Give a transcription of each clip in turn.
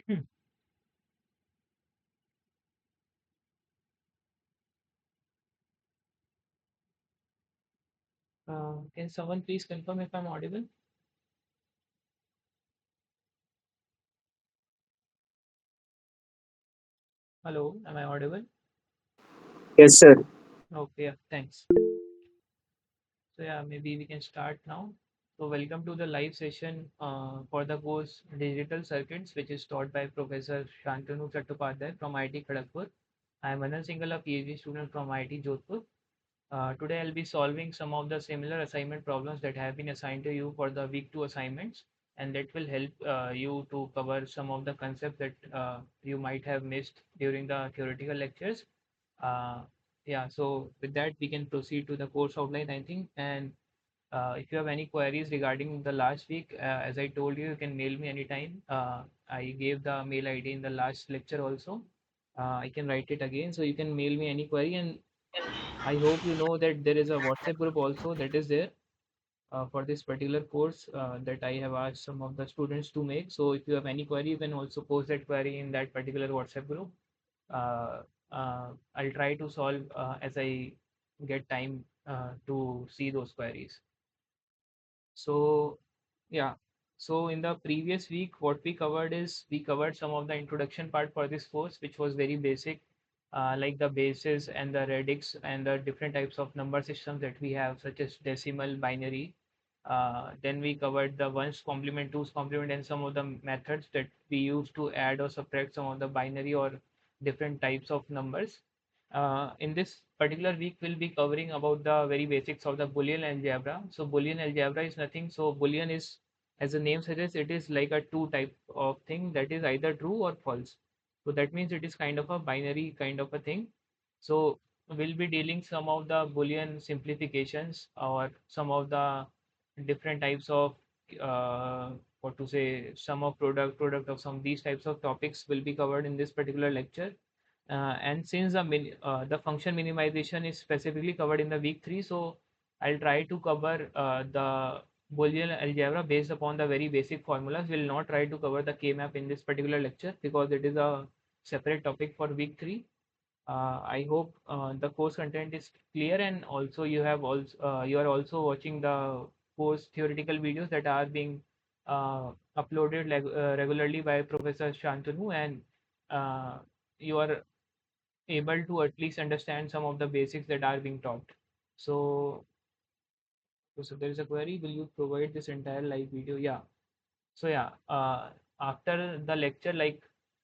Hmm. Can someone please confirm if I'm audible? Hello, am I audible? Yes, sir. Okay, yeah, thanks. So yeah, maybe we can start now. So welcome to the live session for the course Digital Circuits, which is taught by Professor Shantanu Chattopadhyay from IIT Kharagpur. I am Anant Singhal, a PhD student from IIT Jodhpur. Today I'll be solving some of the similar assignment problems that have been assigned to you for the week 2 assignments, and that will help you to cover some of the concepts that you might have missed during the theoretical lectures. Uh, yeah, so with that, we can proceed to the course outline, I think. And if you have any queries regarding the last week, as I told you, you can mail me anytime. I gave the mail ID in the last lecture also. I can write it again, so you can mail me any query. And I hope you know that there is a WhatsApp group also that is there for this particular course that I have asked some of the students to make. So if you have any query, you can also post that query in that particular WhatsApp group. Uh, I'll try to solve as I get time to see those queries. So, yeah. So in the previous week, what we covered is we covered some of the introduction part for this course, which was very basic, like the bases and the radix and the different types of number systems that we have, such as decimal, binary. Then we covered the ones complement, twos complement, and some of the methods that we use to add or subtract some of the binary or different types of numbers. In this particular week, we'll be covering about the very basics of the Boolean algebra. So Boolean algebra is nothing. So Boolean is, as the name suggests, it is like a two type of thing that is either true or false. So that means it is kind of a binary kind of a thing. So we'll be dealing some of the Boolean simplifications or some of the different types of uh, what to say, sum of product of some these types of topics will be covered in this particular lecture. And since the function minimization is specifically covered in the week 3, so I'll try to cover the Boolean algebra based upon the very basic formulas. We'll not try to cover the K-map in this particular lecture because it is a separate topic for week 3. I hope the course content is clear, and also you are also watching the course theoretical videos that are being uploaded regularly by Professor Shantanu, and you are able to at least understand some of the basics that are being taught. So, so there is a query, will you provide this entire live video? Yeah. So yeah, after the lecture, like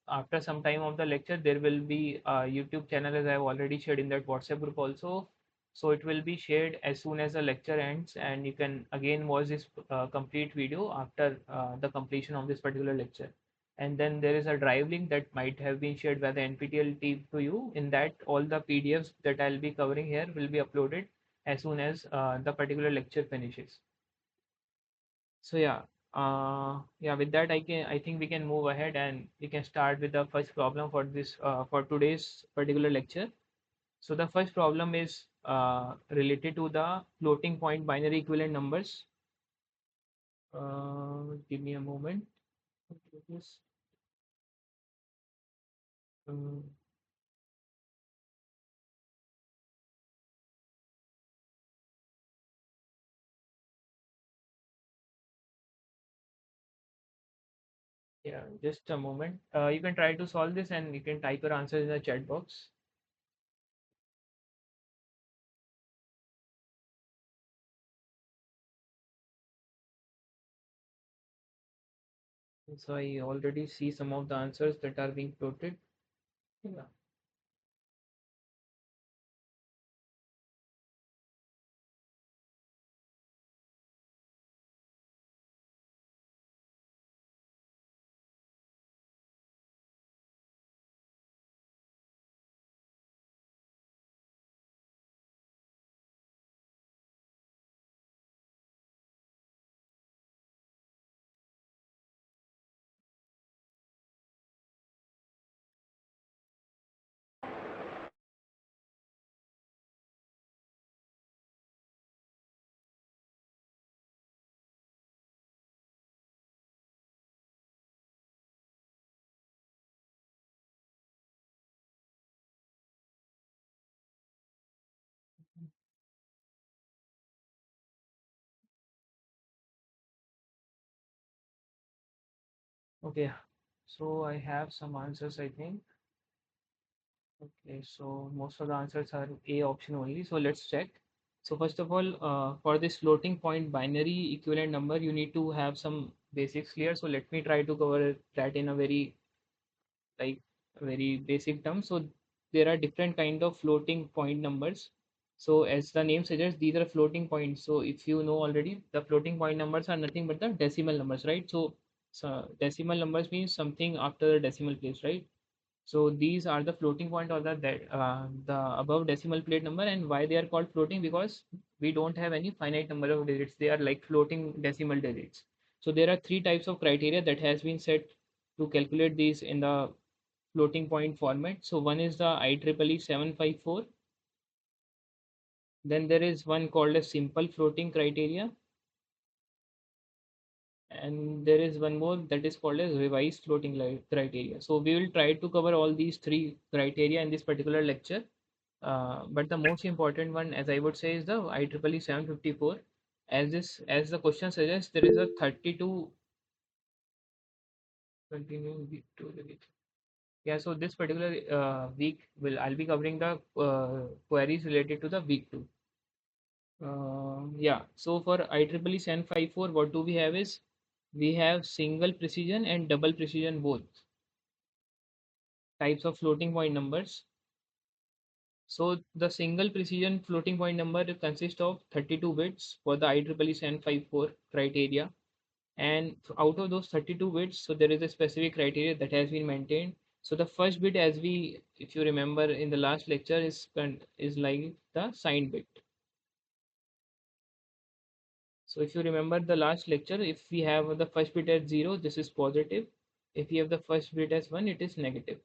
after some time of the lecture, there will be a YouTube channel as I have already shared in that WhatsApp group also. So it will be shared as soon as the lecture ends, and you can again watch this complete video after the completion of this particular lecture. And then there is a drive link that might have been shared by the NPTEL team to you. In that, all the PDFs that I'll be covering here will be uploaded as soon as the particular lecture finishes. So yeah, yeah. With that, I think we can move ahead and we can start with the first problem for this for today's particular lecture. So the first problem is related to the floating point binary equivalent numbers. Give me a moment. Yes. Um, yeah, just a moment. You can try to solve this and you can type your answers in the chat box. So I already see some of the answers that are being floated. Yeah. Okay, so I have some answers, I think. Okay, so most of the answers are A option only. So let's check. So first of all, for this floating point binary equivalent number, you need to have some basics clear. So let me try to cover that in a very like very basic terms. So there are different kind of floating point numbers. So as the name suggests, these are floating points. So if you know already, the floating point numbers are nothing but the decimal numbers, right? So decimal numbers means something after the decimal place, right? So these are the floating point or the above decimal plate number, and why they are called floating, because we don't have any finite number of digits. They are like floating decimal digits. So there are three types of criteria that has been set to calculate these in the floating point format. So one is the IEEE 754. Then there is one called a simple floating criteria, and there is one more that is called as revised floating criteria. So we will try to cover all these three criteria in this particular lecture. But the most important one, as I would say, is the IEEE 754. As the question suggests, there is a 32 continuing week to the week. Yeah, so this particular week will I'll be covering the queries related to the week two. Yeah, so for IEEE 754, what do we have is we have single precision and double precision both types of floating point numbers. So the single precision floating point number consists of 32 bits for the IEEE 754 criteria. And out of those 32 bits, so there is a specific criteria that has been maintained. So the first bit, as we, if you remember in the last lecture, is like the signed bit. So if you remember the last lecture, if we have the first bit as 0, this is positive. If we have the first bit as 1, it is negative.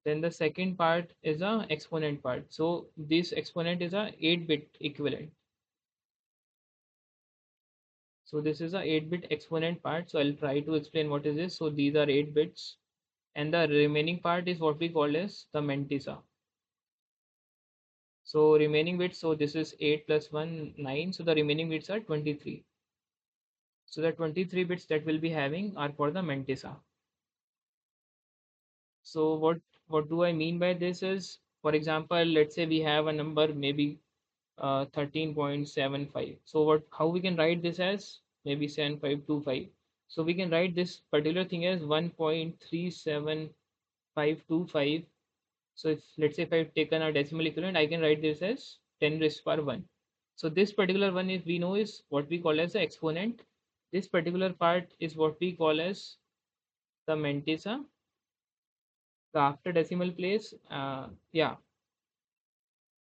Then the second part is a exponent part. So this exponent is a 8-bit equivalent. So this is a 8-bit exponent part. So I'll try to explain what is this. So these are 8 bits, and the remaining part is what we call as the mantissa. So remaining bits, so this is 8 plus 1, 9. So the remaining bits are 23. So the 23 bits that we'll be having are for the mantissa. So what do I mean by this is, for example, let's say we have a number maybe 13.75. So what how we can write this as maybe 7525. So we can write this particular thing as 1.37525. So if let's say if I've taken a decimal equivalent, I can write this as 10 raised to power 1. So this particular one, if we know, is what we call as the exponent. This particular part is what we call as the mantissa, the after decimal place. Yeah,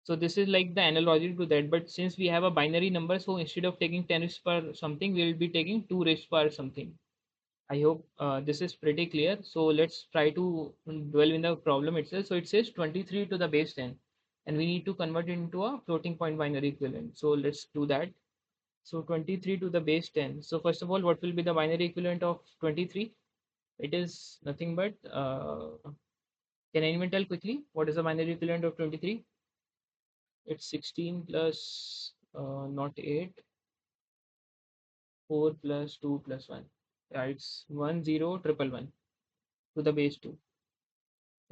so this is like the analogy to that. But since we have a binary number, so instead of taking 10 raised per something, we will be taking 2 raised per something. I hope this is pretty clear. So let's try to dwell in the problem itself. So it says 23 to the base 10, and we need to convert it into a floating point binary equivalent. So let's do that. So 23 to the base 10. So first of all, what will be the binary equivalent of 23? It is nothing but, can anyone tell quickly what is the binary equivalent of 23? It's 16 plus not 8, 4 plus 2 plus 1. Yeah, it's 1 0 triple 1 to the base 2,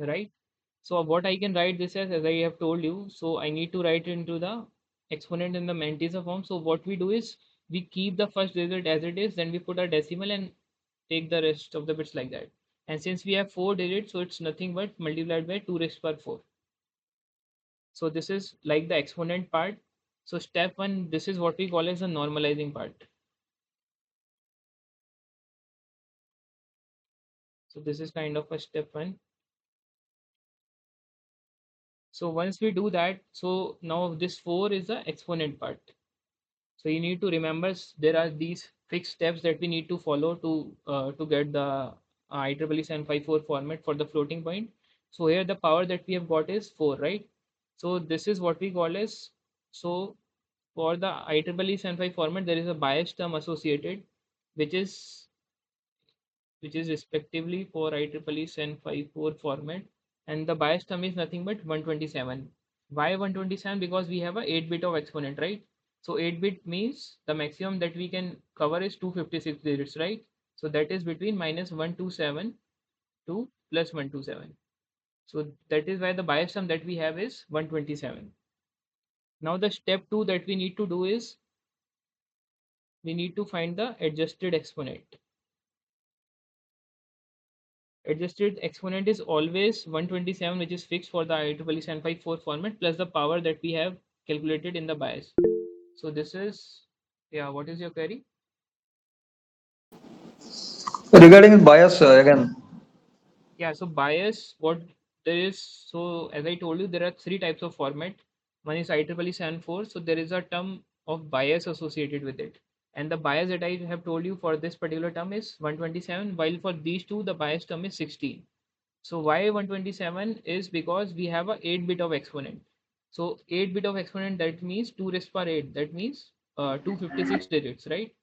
right? So what I can write this as I have told you, so I need to write it into the exponent in the mantissa form. So what we do is we keep the first digit as it is, then we put a decimal and take the rest of the bits like that. And since we have 4 digits, so it's nothing but multiplied by 2 raised per 4. So this is like the exponent part. So step 1, this is what we call as the normalizing part. So this is kind of a step 1. So once we do that, so now this 4 is the exponent part. So you need to remember there are these fixed steps that we need to follow to get the IEEE 754 format for the floating point. So here the power that we have got is 4, right? So this is what we call as, so for the IEEE 75 format, there is a bias term associated, which is respectively for IEEE 754 format, and the bias term is nothing but 127. Why 127? Because we have a 8 bit of exponent, right? So 8 bit means the maximum that we can cover is 256 digits, right? So that is between -127 to +127. So that is why the bias term that we have is 127. Now the step 2 that we need to do is we need to find the adjusted exponent. Adjusted exponent is always 127, which is fixed for the IEEE 754 format, plus the power that we have calculated in the bias. So this is, yeah, what is your query? Regarding bias, again, Yeah, so bias, what there is, so as I told you, there are three types of format. One is IEEE 74, so there is a term of bias associated with it. And the bias that I have told you for this particular term is 127, while for these two, the bias term is 16. So why 127 is because we have a 8-bit of exponent. So 8-bit of exponent, that means 2 raised power 8. That means 256 digits, right?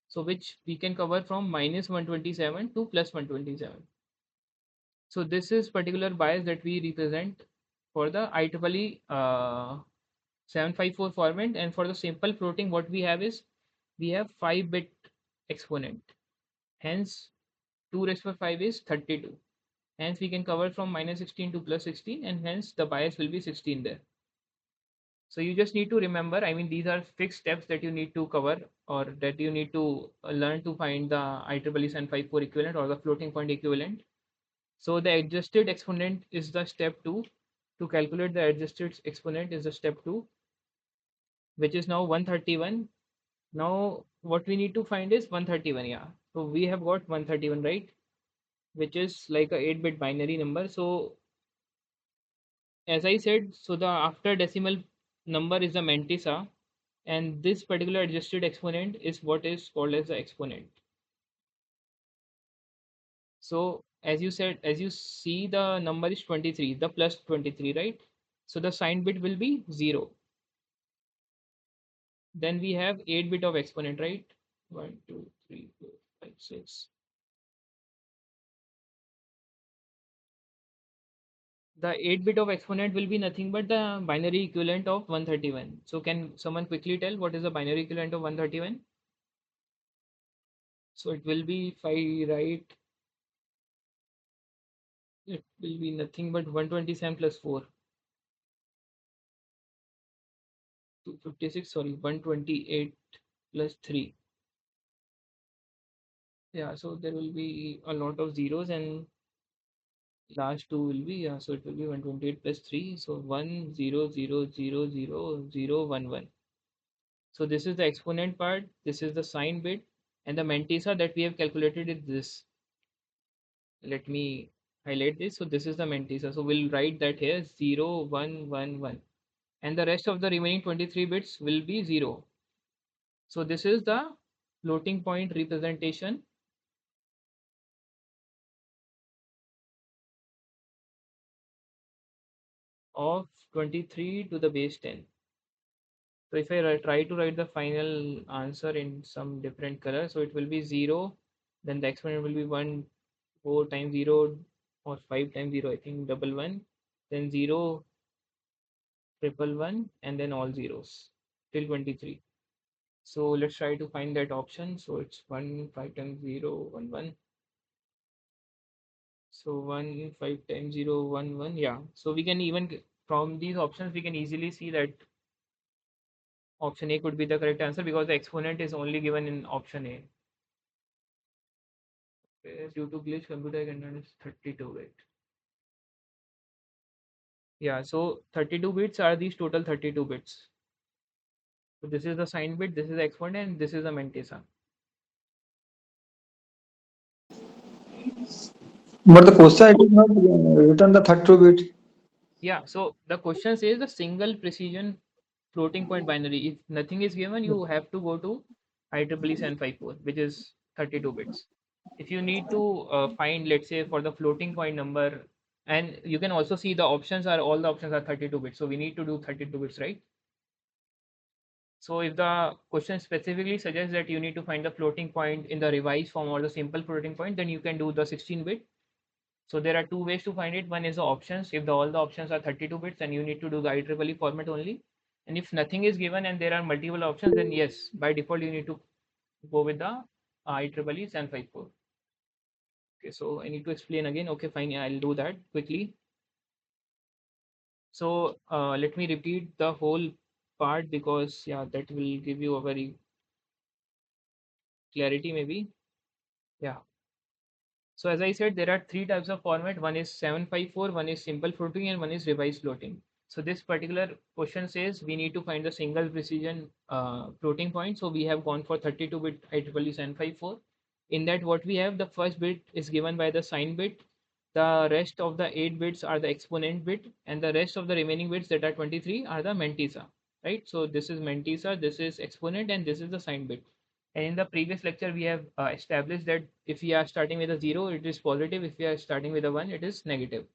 So which we can cover from -127 to +127. So this is particular bias that we represent for the IEEE 754 format, and for the simple floating, what we have is we have 5-bit exponent. Hence 2 raised by 5 is 32. Hence we can cover from -16 to +16, and hence the bias will be 16 there. So you just need to remember, I mean, these are fixed steps that you need to cover, or that you need to learn to find the IEEE 754 equivalent or the floating point equivalent. So the adjusted exponent is the step 2. To calculate the adjusted exponent is the step 2, which is now 131. Now what we need to find is 131. Yeah. So we have got 131, right? Which is like a 8-bit binary number. So as I said, so the after decimal number is the mantissa, and this particular adjusted exponent is what is called as the exponent. So as you said, as you see, the number is 23, the plus 23, right? So the sign bit will be 0. Then we have 8-bit of exponent, right? 1, 2, 3, 4, 5, 6. The 8-bit of exponent will be nothing but the binary equivalent of 131. So can someone quickly tell what is the binary equivalent of 131? So it will be, if I write, it will be nothing but 127 plus 4, 256, sorry, 128 plus 3. Yeah, so there will be a lot of zeros, and last two will be, yeah, so it will be 128 plus 3. So 1 0 0 0 0 0 1 1. So this is the exponent part, this is the sign bit, and the mantissa that we have calculated is this. Let me highlight this. So this is the mantissa. So we'll write that here 0 1 1 1, and the rest of the remaining 23 bits will be 0. So this is the floating point representation of 23 to the base 10. So if I try to write the final answer in some different color, so it will be 0, then the exponent will be 1, 4 times 0, or 5 times 0, I think double 1, then 0, triple 1, and then all zeros till 23. So let's try to find that option. So it's 1, 5 times 0, 1, 1. So 1, 5 times 0, 1, 1. Yeah. So we can even, from these options, we can easily see that option A could be the correct answer, because the exponent is only given in option A. Due to glitch, computer can is 32 bit. Yeah, so 32 bits are these total 32 bits. So this is the sign bit, this is the exponent, and this is the mantissa. but the question it is not written the 32 bit. Yeah, so the question says the single precision floating point binary. If nothing is given, you have to go to IEEE 754, which is 32 bits. If you need to find, let's say, for the floating point number, and you can also see the options are, all the options are 32 bits. So we need to do 32 bits, right? So if the question specifically suggests that you need to find the floating point in the revised form or the simple floating point, then you can do the 16-bit. So there are two ways to find it. One is the options. If all the options are 32 bits, then you need to do the IEEE format only. And if nothing is given and there are multiple options, then yes, by default you need to go with the IEEE 754. Okay, so I need to explain again. Okay, fine, I'll do that quickly. So let me repeat the whole part because yeah, that will give you a very clarity maybe. Yeah. So as I said, there are three types of format. One is 754, one is simple floating, and one is revised floating. So this particular question says we need to find the single precision floating point. So we have gone for 32-bit IEEE 754. In that, what we have, the first bit is given by the sign bit. The rest of the 8 bits are the exponent bit, and the rest of the remaining bits that are 23 are the mantissa. Right. So this is mantissa, this is exponent, and this is the sign bit. And in the previous lecture, we have established that if we are starting with a 0, it is positive. If we are starting with a 1, it is negative.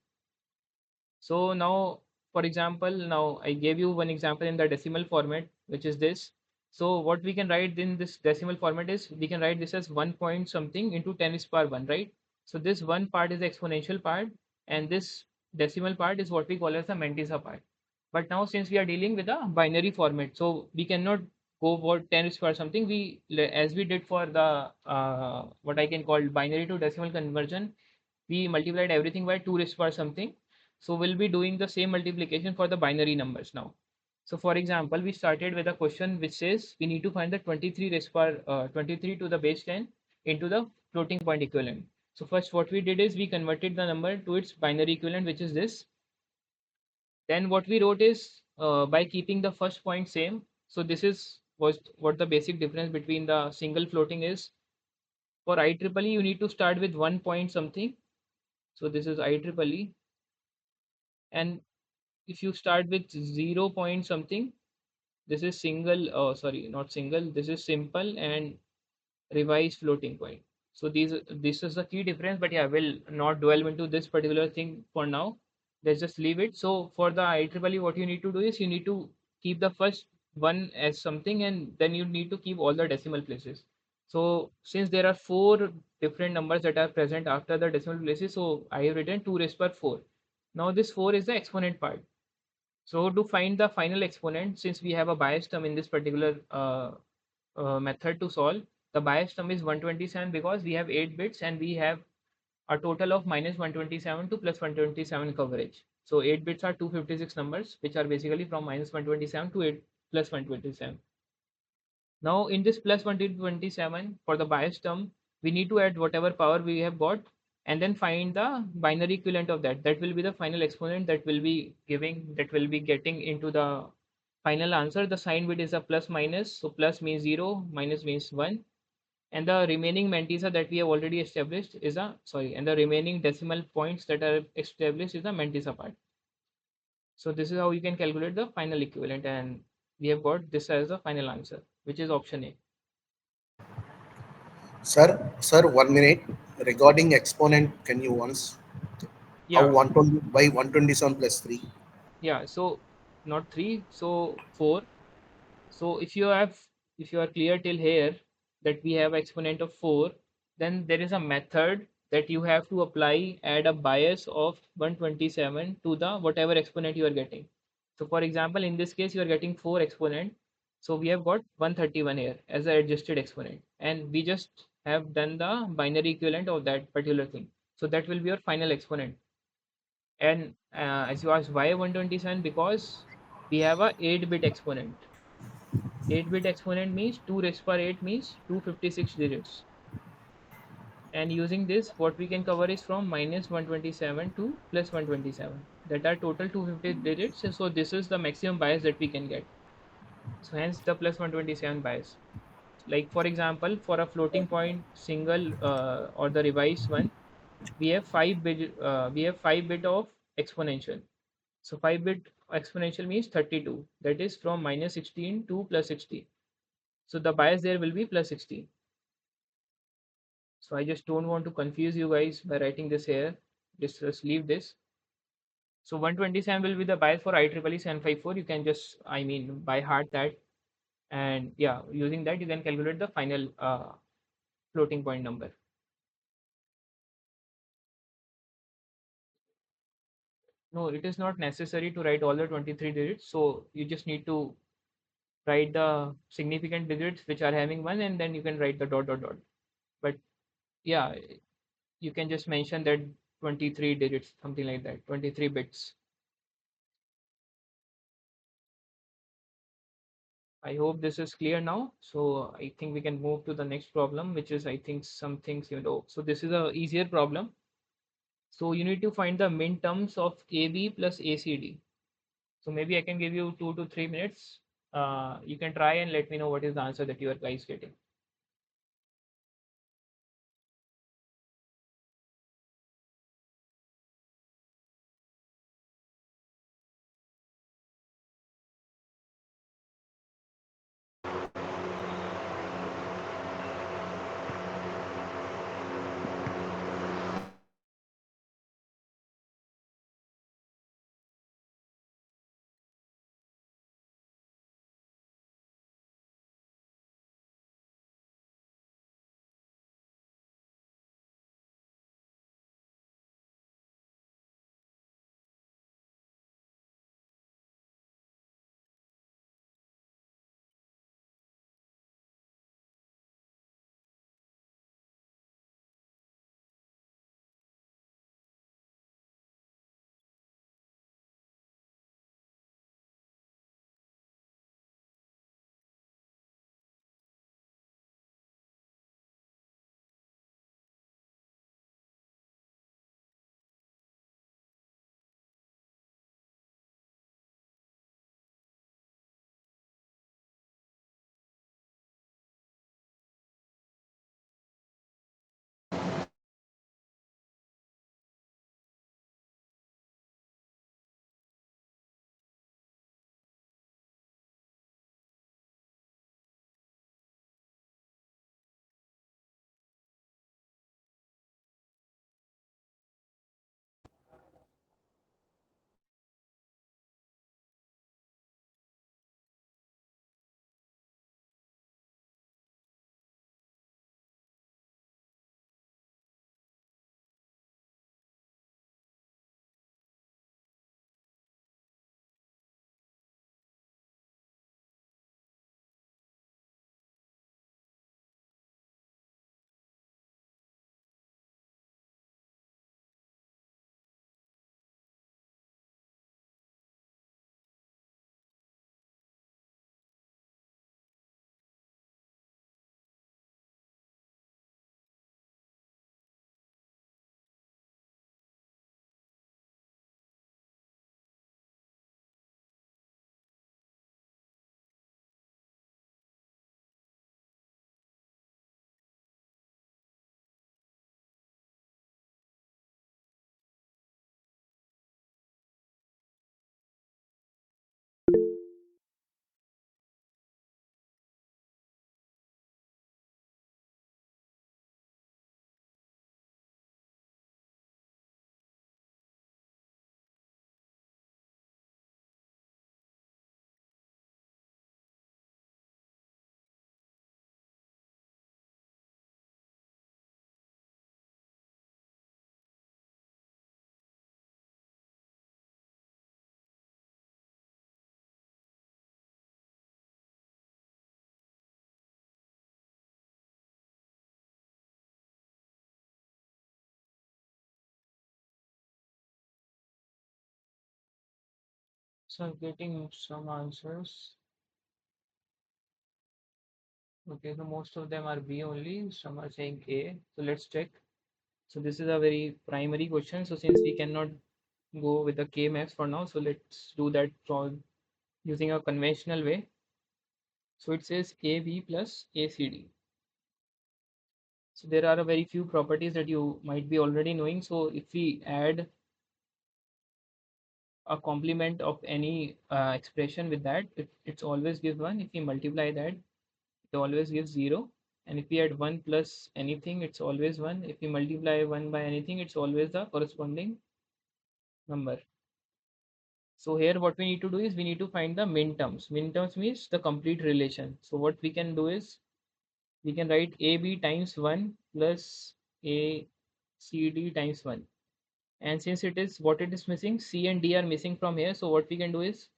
So now, for example, now I gave you one example in the decimal format, which is this. So what we can write in this decimal format is we can write this as 1 point something into 10 is power 1, right? So this one part is the exponential part, and this decimal part is what we call as the mantissa part. But now since we are dealing with a binary format, so we cannot go for 10 is power something. As we did for the what I can call binary to decimal conversion, we multiplied everything by 2 raised power something. So we'll be doing the same multiplication for the binary numbers now. So for example, we started with a question which says we need to find the 23 raised power 23 to the base 10 into the floating point equivalent. So first what we did is we converted the number to its binary equivalent, which is this. Then what we wrote is by keeping the first point same. So this is was what the basic difference between the single floating is. For IEEE, you need to start with 1 point something. So this is IEEE, and if you start with 0 point something, this is single, sorry, not single, this is simple and revised floating point. So this is the key difference, but yeah, we'll not dwell into this particular thing for now. Let's just leave it. So for the IEEE, what you need to do is you need to keep the first one as something, and then you need to keep all the decimal places. So since there are four different numbers that are present after the decimal places, so I have written 2 raised per 4. Now this 4 is the exponent part. So to find the final exponent, since we have a bias term in this particular method to solve, the bias term is 127 because we have 8 bits and we have a total of minus 127 to plus 127 coverage. So 8 bits are 256 numbers, which are basically from minus 127 to 8 plus 127. Now in this plus 127 for the bias term, we need to add whatever power we have got and then find the binary equivalent of that. That will be the final exponent that will be getting into the final answer. The sign bit is a plus minus. So plus means 0, minus means 1. And the remaining mantissa that we have already established is and the remaining decimal points that are established is the mantissa part. So this is how you can calculate the final equivalent, and we have got this as the final answer, which is option A. Sir, 1 minute. Regarding exponent, can you once how Yeah, 120 by 127 plus 3? yeah. So not 3, so 4. So if you are clear till here that we have exponent of 4, then there is a method that you have to apply, add a bias of 127 to the whatever exponent you are getting. So for example, in this case, you are getting 4 exponent. So we have got 131 here as an adjusted exponent, and we just have done the binary equivalent of that particular thing. So that will be your final exponent. And as you asked, why 127? Because we have a 8-bit exponent. 8-bit exponent means 2 raised power 8 means 256 digits. And using this, what we can cover is from minus 127 to plus 127. That are total 250 digits. So this is the maximum bias that we can get. So hence the plus 127 bias. Like for example, for a floating point single or the revised one, we have 5 bit of exponential. So 5-bit exponential means 32. That is from minus 16 to plus 16. So the bias there will be plus 16. So I just don't want to confuse you guys by writing this here. Just leave this. So 127 will be the bias for IEEE 754. You can just, I mean, by heart that. And yeah, using that, you can calculate the final floating point number. No, it is not necessary to write all the 23 digits. So you just need to write the significant digits which are having one, and then you can write the dot dot dot. But yeah, you can just mention that 23 digits, something like that, 23 bits. I hope this is clear now. So I think we can move to the next problem, which is, I think, some things you know. So this is a easier problem. So you need to find the min terms of AB plus ACD. So maybe I can give you 2 to 3 minutes. You can try and let me know what is the answer that you are guys getting. So I'm getting some answers. Okay, so most of them are B only. Some are saying A. So let's check. So this is a very primary question. So since we cannot go with the K max for now, so let's do that from using a conventional way. So it says AB plus ACD. So there are a very few properties that you might be already knowing. So if we add a complement of any expression with that, it's always gives 1. If we multiply that, it always gives 0. And if we add 1 plus anything, it's always 1. If we multiply 1 by anything, it's always the corresponding number. So here what we need to do is we need to find the min terms. Min terms means the complete relation. So what we can do is we can write AB times 1 plus ACD times 1. And since it is what it is missing, C and D are missing from here. So what we can do is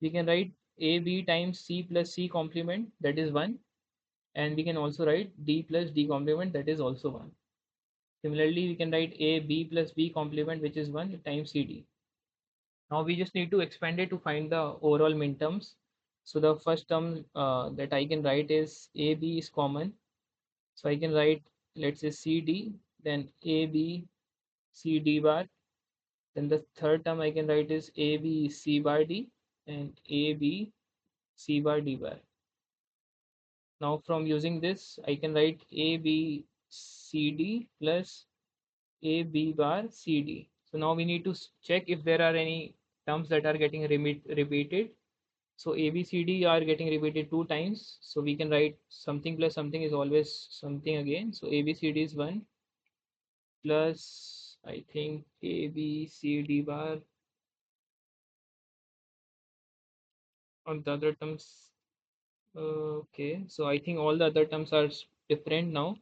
we can write AB times C plus C complement, that is 1. And we can also write d plus d complement, that is also 1. Similarly, we can write a b plus b complement, which is 1 times cd. Now we just need to expand it to find the overall minterms. So the first term that I can write is AB is common. So I can write, let's say CD, then AB CD bar. Then the third term I can write is AB C bar D and AB C bar D bar. Now from using this, I can write AB CD plus AB bar CD. So now we need to check if there are any terms that are getting repeated. So A, B, C, D are getting repeated 2 times. So we can write something plus something is always something again. So A, B, C, D is 1 plus I think A, B, C, D bar on the other terms. Okay, so I think all the other terms are different now.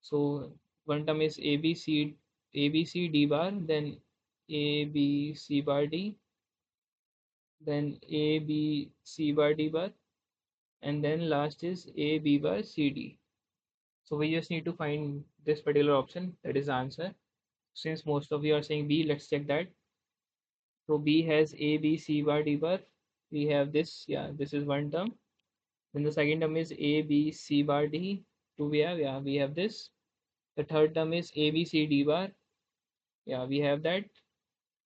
So one term is A, B, C, A, B, C, D bar, then A, B, C bar D, then A, B, C bar D bar, and then last is A, B bar C, D. So we just need to find this particular option, that is the answer. Since most of you are saying B, let's check that. So B has A, B, C bar, D bar. We have this, yeah, this is one term. Then the second term is A, B, C bar, D. Two we have, yeah, we have this. The third term is A, B, C, D bar. Yeah, we have that.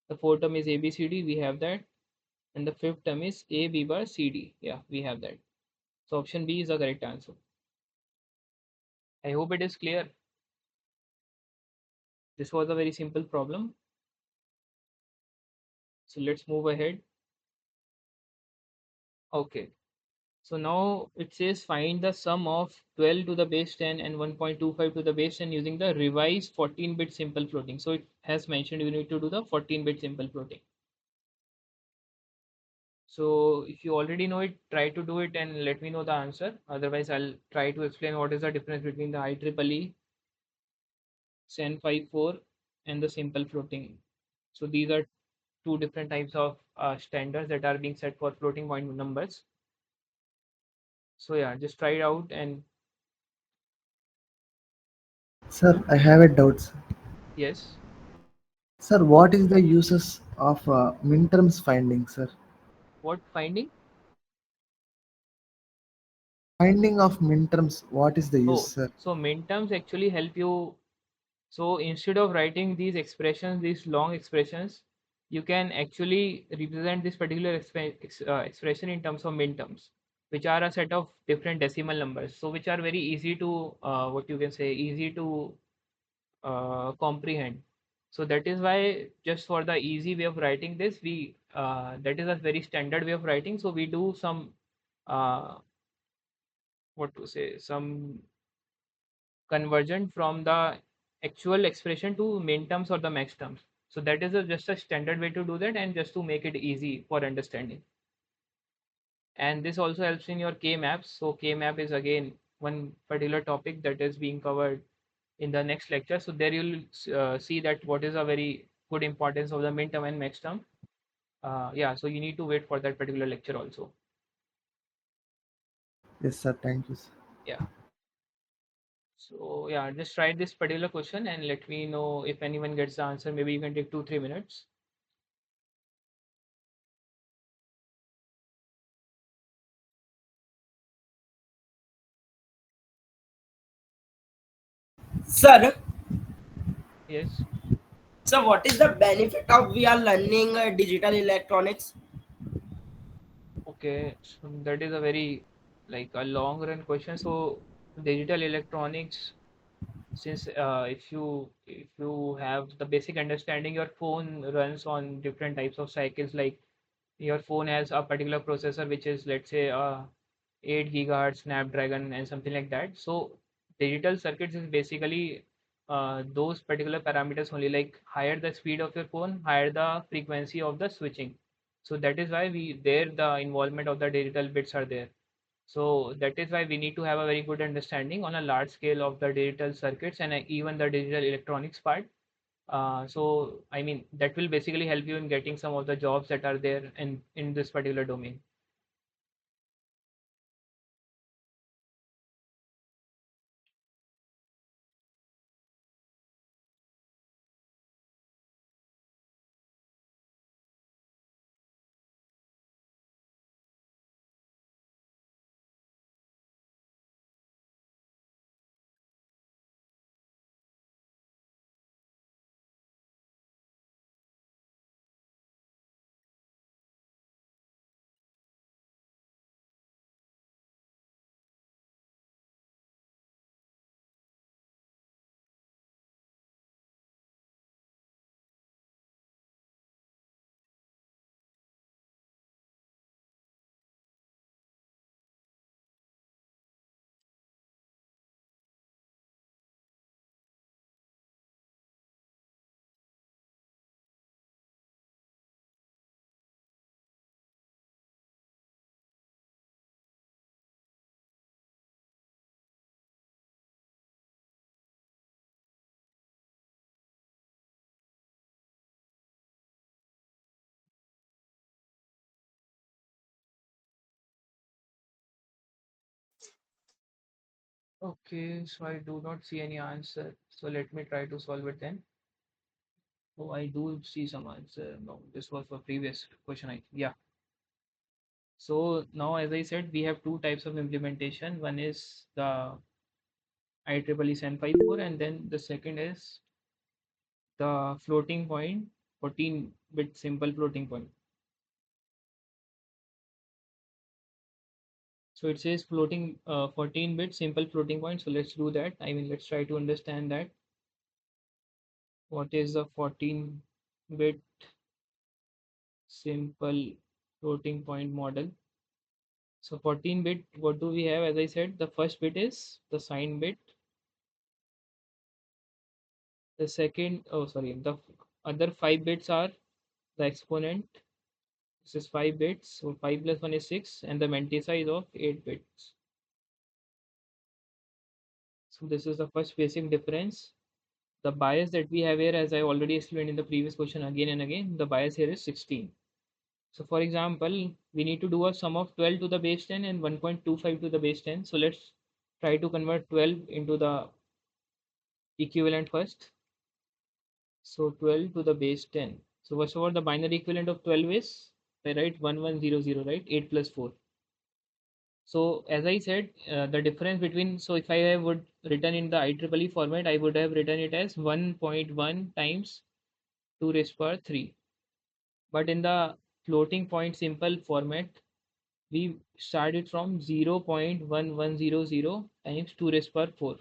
The fourth term is A, B, C, D. We have that. And the fifth term is A, B bar, C, D. Yeah, we have that. So option B is the correct answer. I hope it is clear. This was a very simple problem. So let's move ahead. Okay. So now it says find the sum of 12 to the base 10 and 1.25 to the base 10 using the revised 14-bit simple floating. So it has mentioned you need to do the 14-bit simple floating. So if you already know it, try to do it and let me know the answer. Otherwise, I'll try to explain what is the difference between the IEEE SEN 54 and the simple floating. So these are two different types of standards that are being set for floating point numbers. So yeah, just try it out and Sir, I have a doubt, sir. yes. Sir, what is the uses of minterms finding, sir? What finding? Finding of minterms, what is the use, Oh, sir? so minterms actually help you. So instead of writing these expressions, these long expressions, you can actually represent this particular expression in terms of minterms, which are a set of different decimal numbers. So which are very easy to, what you can say, easy to comprehend. So that is why just for the easy way of writing this, we that is a very standard way of writing. So we do some, what to say, some conversion from the actual expression to main terms or the max terms. So that is just a standard way to do that and just to make it easy for understanding. And this also helps in your K maps. So K map is again one particular topic that is being covered in the next lecture. So there you'll see that what is a very good importance of the min term and max term. Yeah, so you need to wait for that particular lecture also. Yes, sir. Thank you, sir. Yeah. So yeah, just try this particular question and let me know if anyone gets the answer. Maybe you can take 2-3 minutes. Sir, Yes. so what is the benefit of we are learning digital electronics? Okay. So that is a very like a long run question. So digital electronics, since if you have the basic understanding, your phone runs on different types of cycles. Like your phone has a particular processor which is, let's say, 8 gigahertz Snapdragon and something like that. So digital circuits is basically those particular parameters only, like higher the speed of your phone, higher the frequency of the switching. So that is why we there the involvement of the digital bits are there. So that is why we need to have a very good understanding on a large scale of the digital circuits and even the digital electronics part. So I mean that will basically help you in getting some of the jobs that are there in this particular domain. Okay, so I do not see any answer. So let me try to solve it then. Oh, I do see some answer. No, this was for previous question. Yeah. So now, as I said, we have two types of implementation. One is the IEEE 754, and then the second is the floating point, 14-bit simple floating point. So it says floating 14-bit simple floating point. So let's do that. I mean, let's try to understand that. What is the 14-bit simple floating point model? So 14-bit, what do we have? As I said, the first bit is the sign bit. The second, oh sorry, the other 5 bits are the exponent. This is 5 bits. So 5 plus 1 is 6, and the mantissa is of 8 bits. So this is the first basic difference. The bias that we have here, as I already explained in the previous question again and again, the bias here is 16. So for example, we need to do a sum of 12 to the base 10 and 1.25 to the base 10. So let's try to convert 12 into the equivalent first. So 12 to the base 10. So first of all, the binary equivalent of 12 is, I write 1100, right? 8 plus 4. So as I said, the difference between, so if I would written in the IEEE format, I would have written it as 1.1 times 2 raised power 3. But in the floating point simple format, we started from 0.1100 times 2 raised power 4.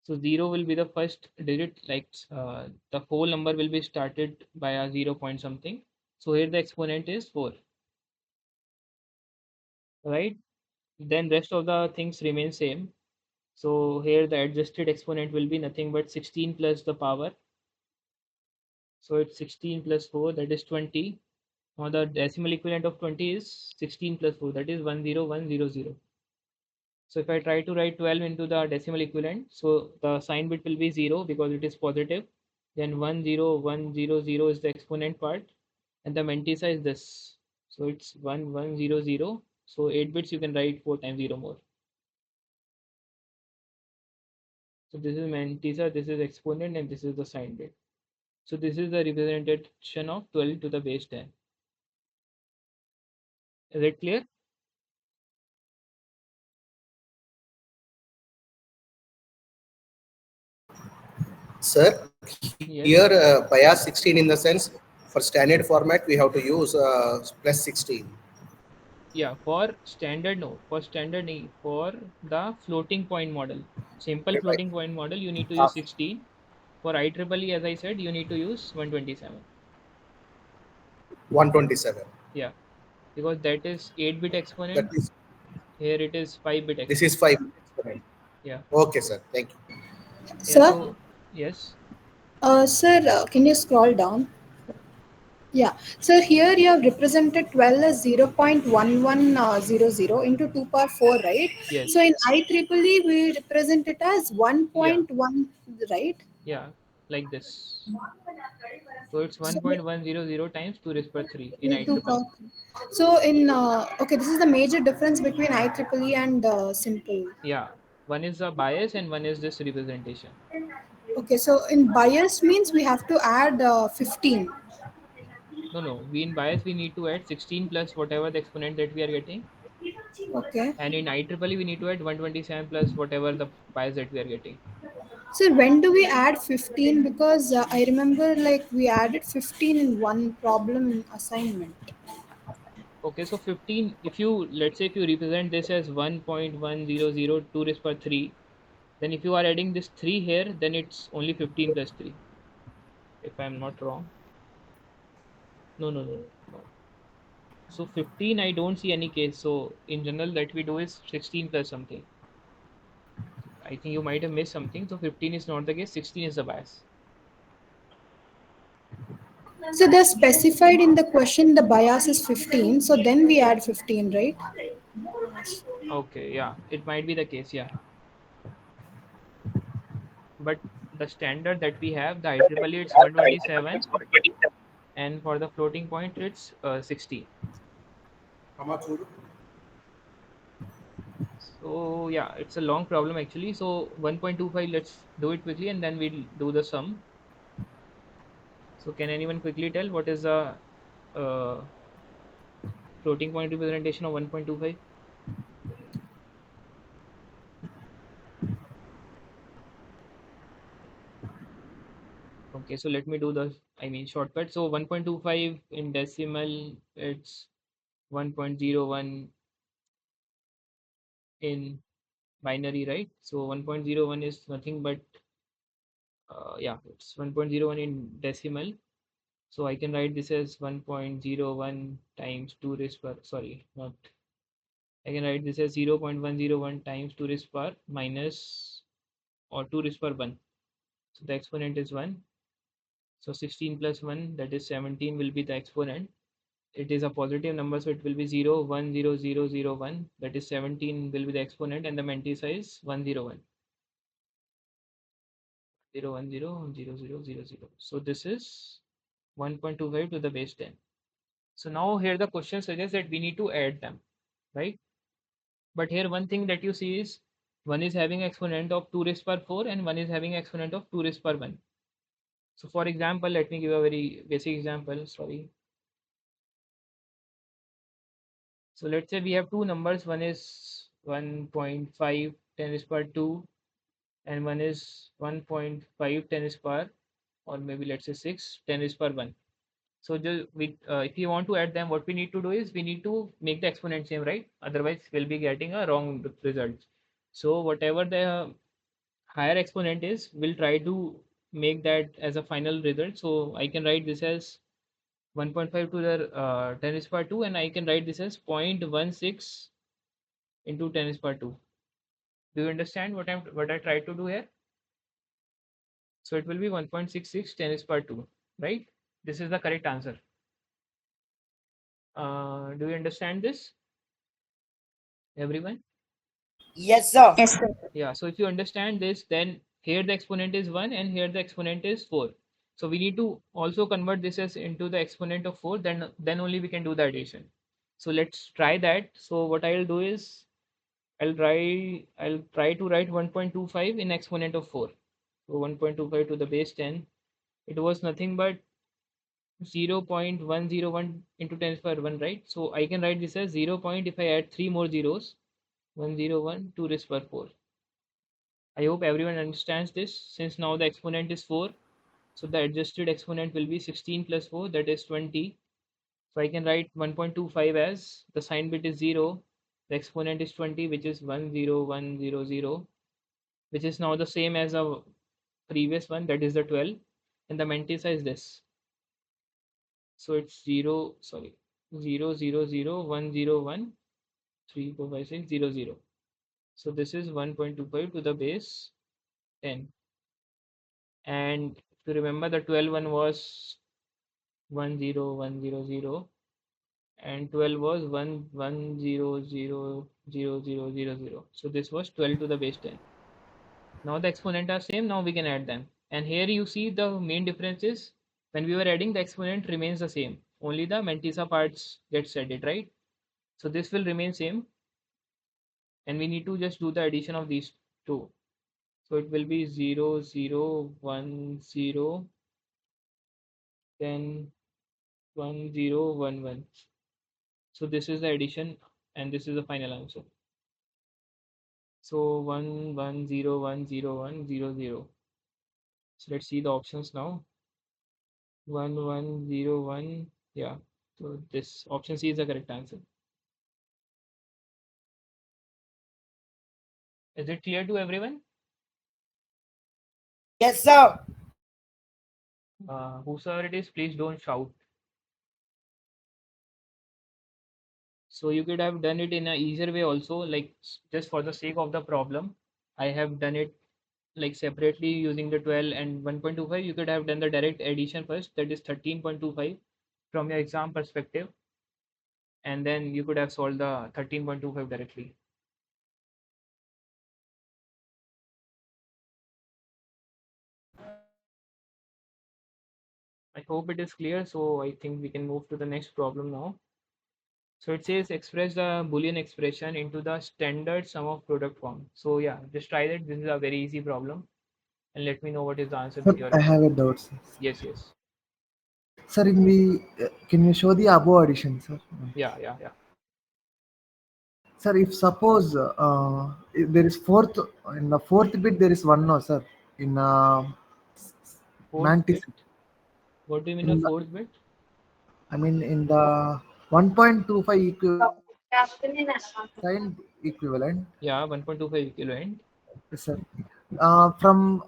So 0 will be the first digit, like the whole number will be started by a 0 point something. So here the exponent is 4, right? Then rest of the things remain same. So here the adjusted exponent will be nothing but 16 plus the power. So it's 16 plus 4, that is 20. Now the decimal equivalent of 20 is 16 plus 4, that is 10100. So if I try to write 12 into the decimal equivalent, so the sign bit will be 0 because it is positive. Then 10100 is the exponent part, and the mantissa is this. So it's 1100. So 8 bits you can write 4 times 0 more. So this is mantissa, this is exponent, and this is the sign bit. So this is the representation of 12 to the base 10. Is it clear? Sir, here Yes. bias 16 in the sense for standard format we have to use plus 16. Yeah, for standard, no. For standard, no. For the floating point model, simple Right. floating point model, you need to Ah, use 16. For IEEE, as I said, you need to use 127. 127. Yeah, because that is 8-bit That exponent. is, Here it is 5-bit this is exponent. 5 exponent. Yeah. Okay, sir. Thank you. Yeah. Sir, So yes. sir, can you scroll down? Yeah. So here you have represented 12 as 0.1100 into 2 power 4, right? So Yes. in IEEE, we represent it as Yeah. 1.1, right? Yeah. Like this. So it's So 1.100 times 2 raised by 3 in into IEEE. so in okay, this is the major difference between IEEE and simple. Yeah. One is the bias and one is this representation. Okay, so in bias means we have to add 15. No, no. We in bias we need to add 16 plus whatever the exponent that we are getting. Okay. And in IEEE we need to add 127 plus whatever the bias that we are getting. So when do we add 15? Because I remember like we added 15 in one problem assignment. Okay, so 15, if you, let's say if you represent this as 1.1002 raised per 3, then if you are adding this 3 here, then it's only 15 plus 3, if I'm not wrong. No, no, no, no. So 15, I don't see any case. So in general, that we do is 16 plus something. I think you might have missed something. So 15 is not the case, 16 is the bias. So they're specified in the question the bias is 15. So then we add 15, right? Okay, yeah, it might be the case, yeah. But the standard that we have, the IEEE, it's 127, and for the floating point, it's 60. How much would So yeah, it's a long problem actually. So 1.25, let's do it quickly and then we'll do the sum. So can anyone quickly tell what is the uh, floating point representation of 1.25? Okay, so let me do the, shortcut. So 1.25 in decimal, it's 1.01 in binary, right? So 1.01 is nothing but, yeah, it's 1.01 in decimal. So I can write this as 1.01 times 2 raised per, sorry, not, I can write this as 0.101 times 2 raised per minus or 2 raised per 1. So the exponent is 1. So 16 plus 1, that is 17, will be the exponent. It is a positive number, so it will be 0, 1, 0, 0, 0, 1. That is 17 will be the exponent, and the mantissa is 101. 0, 1, 0, 0, 0, 0, 0. So this is 1.25 to the base 10. So now here the question suggests that we need to add them, right? But here one thing that you see is one is having exponent of 2 raised per 4 and one is having exponent of 2 raised per 1. So for example, let me give a very basic example. Sorry. So let's say we have two numbers. One is 1.5 10 raised per 2 and one is 1.5 10 raised per, or maybe let's say 6 10 raised per 1. So just if you want to add them, what we need to do is we need to make the exponent same, right? Otherwise, we'll be getting a wrong result. So whatever the higher exponent is, we'll try to make that as a final result. So I can write this as 1.5 to the 10 raised per 2, and I can write this as 0.16 into 10 raised per 2. Do you understand what I tried to do here? So it will be 1.66 10 raised per 2, right? This is the correct answer. Do you understand this, everyone? Yes, sir. Yes, sir. Yeah, so if you understand this, then here the exponent is 1 and here the exponent is 4. So we need to also convert this as into the exponent of 4, then only we can do the addition. So let's try that. So what I'll do is I'll try to write 1.25 in exponent of 4. So 1.25 to the base 10. It was nothing but 0.101 into 10 to the power 1, right? So I can write this as 0. If I add 3 more zeros, 101 2 raised per 4. I hope everyone understands this. Since now the exponent is 4, so the adjusted exponent will be 16 plus 4, that is 20. So I can write 1.25 as the sign bit is 0, the exponent is 20, which is 10100, which is now the same as a previous one, that is the 12, and the mantissa is this. So it's 0, sorry, 0, 0, 0, 1, 0, 1, 3, 4, 5, 6, 0, 0. So this is 1.25 to the base 10. And if you remember, the 12 one was 1, 0, 1, 0, 0, and 12 was 1, 1, 0, 0, 0, 0, 0, 0. So this was 12 to the base 10. Now the exponent are same, now we can add them. And here you see the main difference is when we were adding, the exponent remains the same. Only the mantissa parts gets added, right? So this will remain same, and we need to just do the addition of these two. So it will be 0, 0, 1, 0, then 1, 0, 1, 1. So this is the addition, and this is the final answer. So 1, 1, 0, 1, 0, 1, 0, 0. So let's see the options now. 1, 1, 0, 1. Yeah. So this option C is the correct answer. Is it clear to everyone? Yes, sir. Whosoever it is, please don't shout. So you could have done it in a easier way also, like just for the sake of the problem. I have done it like separately using the 12 and 1.25. You could have done the direct addition first, that is 13.25 from your exam perspective, and then you could have solved the 13.25 directly. I hope it is clear. So I think we can move to the next problem now. So it says express the Boolean expression into the standard sum of product form. So yeah, just try that. This is a very easy problem, and let me know what is the answer Sir, with your I have a example. doubt, sir. Yes, yes. Sir, in the can you show the above addition, sir? Yeah, yeah, yeah. Sir, if suppose if there is fourth in the fourth bit there is one no, sir. In Fourth Mantis, bit. What do you mean a in the, fourth bit? I mean in the 1.25 signed equivalent, Yeah, 1.25 equivalent. yes, sir. From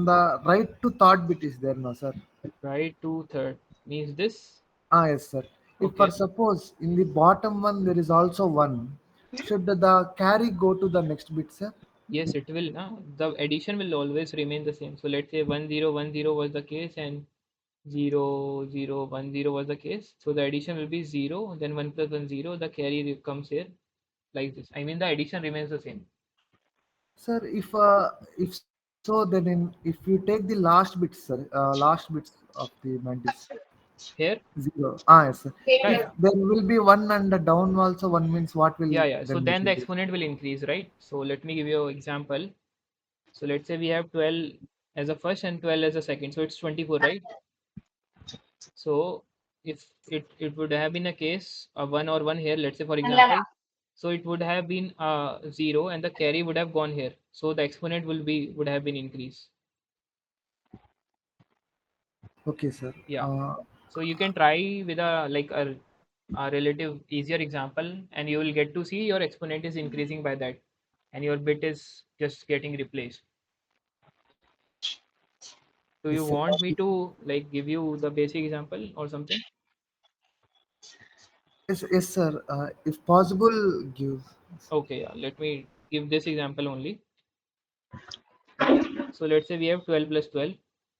the right to third bit is there, no, sir. Right to third means this. Ah, yes, sir. If for Okay. suppose in the bottom one there is also one, should the carry go to the next bit, sir? Yes, it will. The addition will always remain the same. So let's say 1010 was the case and 0010 was the case. So the addition will be 0, then 1 plus 1 0. The carry comes here like this. I mean, the addition remains the same. Sir, if so, then if you take the last bit, sir, last bits of the mantis Here, zero. Ah, yes, sir. yeah, If yeah, there will be one and the down also one means what will yeah, yeah. So then it then the will be? exponent will increase, right? So let me give you an example. So let's say we have 12 as a first and 12 as a second. So it's 24, right? So if it would have been a case of 1 or 1 here, let's say for example, so it would have been 0 and the carry would have gone here. So the exponent would have been increased. Okay, sir. Yeah. So you can try with a relative easier example and you will get to see your exponent is increasing by that and your bit is just getting replaced. Do Yes, you sir. want me to like give you the basic example or something? Yes, yes, sir. If possible, give. Okay, yeah. Let me give this example only. So let's say we have 12 plus 12,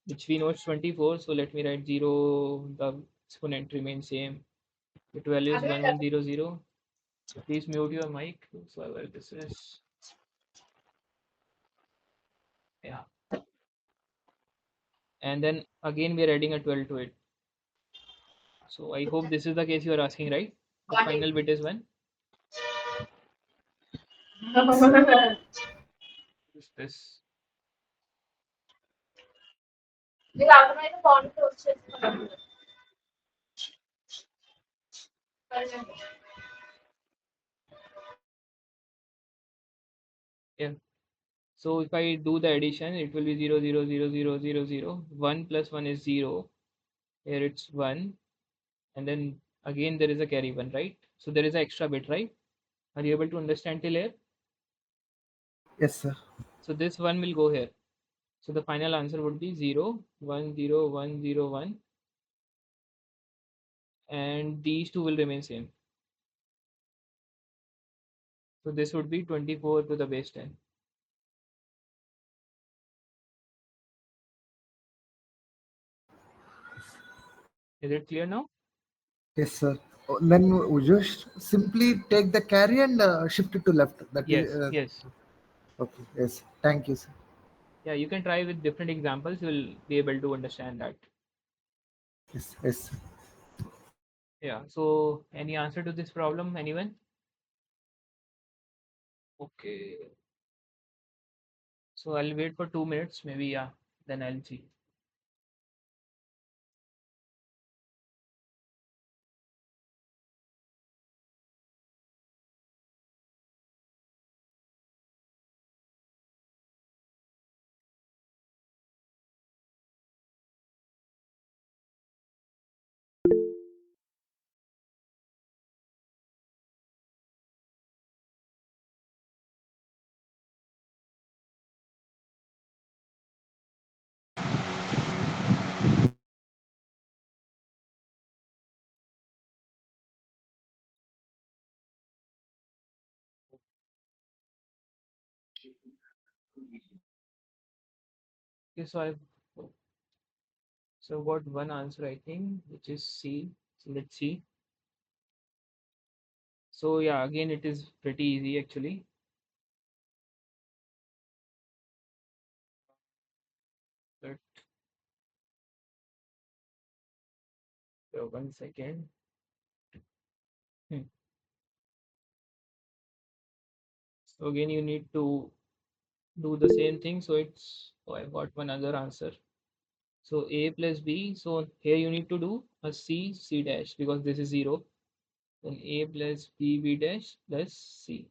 which we know is 24. So let me write 0, the exponent remains same. The 12 is 1100. Please mute your mic. So well, this is, yeah. And then again, we are adding a 12 to it. So I hope this is the case you are asking, right? The final bit is when? Is this? Yeah. So if I do the addition, it will be 0 0 0 0 0 0 0. 1 plus 1 is 0. Here it's 1. And then again, there is a carry 1, right? So there is an extra bit, right? Are you able to understand till here? Yes, sir. So this 1 will go here. So the final answer would be 0 1 0 1 0 1, and these two will remain same. So this would be 24 to the base 10. Is it clear now? Yes, sir. Then we just simply take the carry and shift it to left. That is Yes, yes. okay. Yes. Thank you, sir. Yeah, you can try with different examples. You will be able to understand that. Yes, yes, sir. Yeah. So any answer to this problem, anyone? Okay. So I'll wait for 2 minutes, maybe. Yeah. Then I'll see. Okay. So got one answer, I think, which is C. So let's see. So yeah, again, it is pretty easy actually. But 1 second. Hmm. So again, you need to do the same thing. So it's, oh, I got one other answer. So a plus b. So here you need to do a c, c dash, because this is 0. Then a plus b, b dash plus c.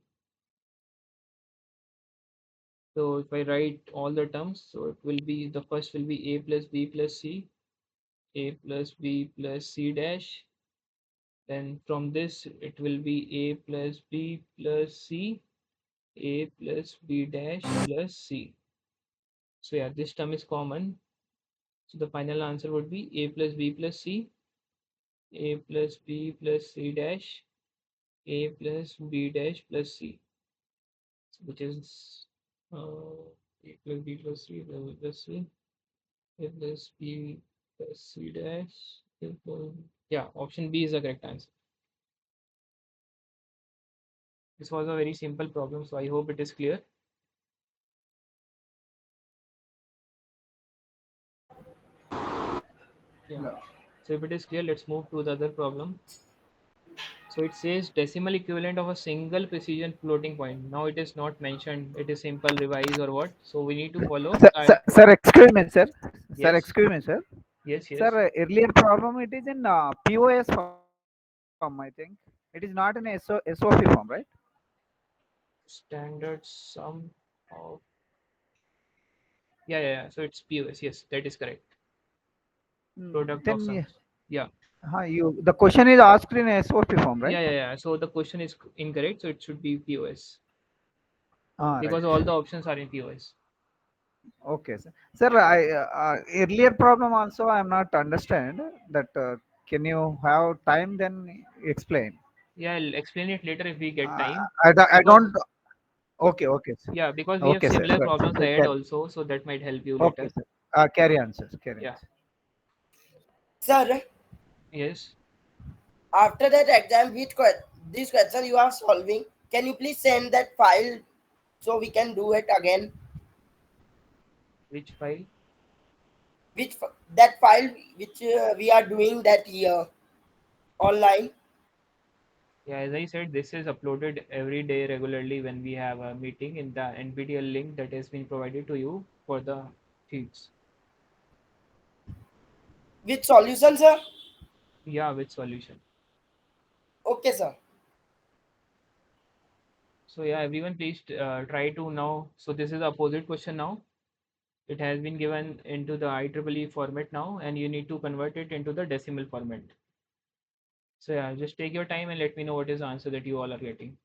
So if I write all the terms, so it will be, the first will be a plus b plus c, a plus b plus c dash. Then from this, it will be a plus b plus c, a plus b dash plus c. So yeah, this term is common. So the final answer would be a plus b plus c, a plus b plus c dash, a plus b dash plus c, which is a plus b plus c plus c, a plus b plus c dash. Yeah, option B is the correct answer. This was a very simple problem, so I hope it is clear. Yeah. So if it is clear, let's move to the other problem. So it says decimal equivalent of a single precision floating point. Now it is not mentioned. It is simple revise or what. So we need to follow. Sir, excuse me, sir. Sir, Yes, excuse me, sir. yes, Sir, yes. earlier problem it is in POS form, I think. It is not in SOP form, right? Standard sum of, yeah. So it's POS. Yes, that is correct. Product of Then sums. Yeah. the question is asked in SOP form, right? Yeah. So the question is incorrect. So it should be POS Right. because all the options are in POS. Okay, sir. Sir, Yeah. earlier problem also I am not understand that. Can you have time then explain? Yeah, I'll explain it later if we get Uh, time. I Because don't. Okay, okay, sir. yeah, because we have Okay, sir. similar problems ahead Carry. also, so that might help you Okay, later. sir. Carry on, sir. Carry on, Yeah. sir. Sir, Yes. after that exam, this question you are solving, can you please send that file so we can do it again? Which file? That file which we are doing that year online? Yeah, as I said, this is uploaded every day regularly when we have a meeting in the NPTEL link that has been provided to you for the sheets. With solution, sir? Yeah, with solution. Okay, sir. So yeah, everyone please try to now. So this is the opposite question now. It has been given into the IEEE format now, and you need to convert it into the decimal format. So yeah, just take your time and let me know what is the answer that you all are getting.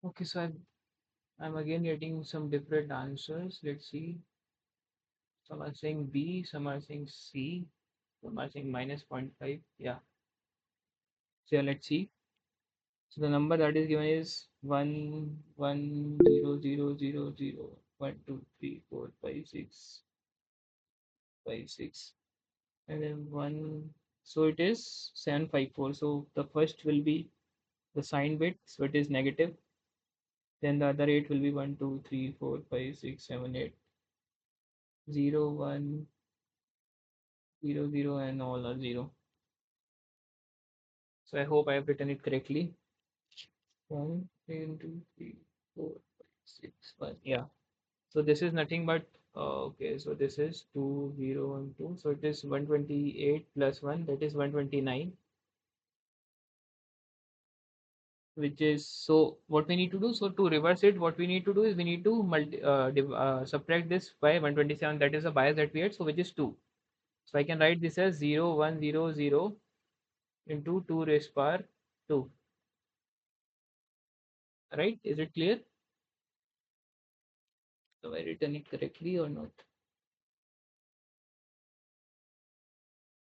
Okay, so I'm again getting some different answers. Let's see. Some are saying B, some are saying C, some are saying minus zero point 0.5. Yeah. So yeah, let's see. So the number that is given is 1 1 0 0 0 0 1 2 3 4 5 6 5 6, and then 1. So it is 754. So the first will be the sign bit, so it is negative. Then the other 8 will be 1 2 3 4 5 6 7 8 0 1 0 0, and all are 0. So I hope I have written it correctly. 1 2 3 4 5 6 1. Yeah. So this is nothing but Okay, so this is 2, 0, and 2. So it is 128 plus 1, that is 129. Which is, so what we need to do, so to reverse it, what we need to do is we need to subtract this by 127, that is the bias that we had, so which is 2. So I can write this as 0, 1, 0, 0 into 2 raised power 2. Right? Is it clear? Have I written it correctly or not?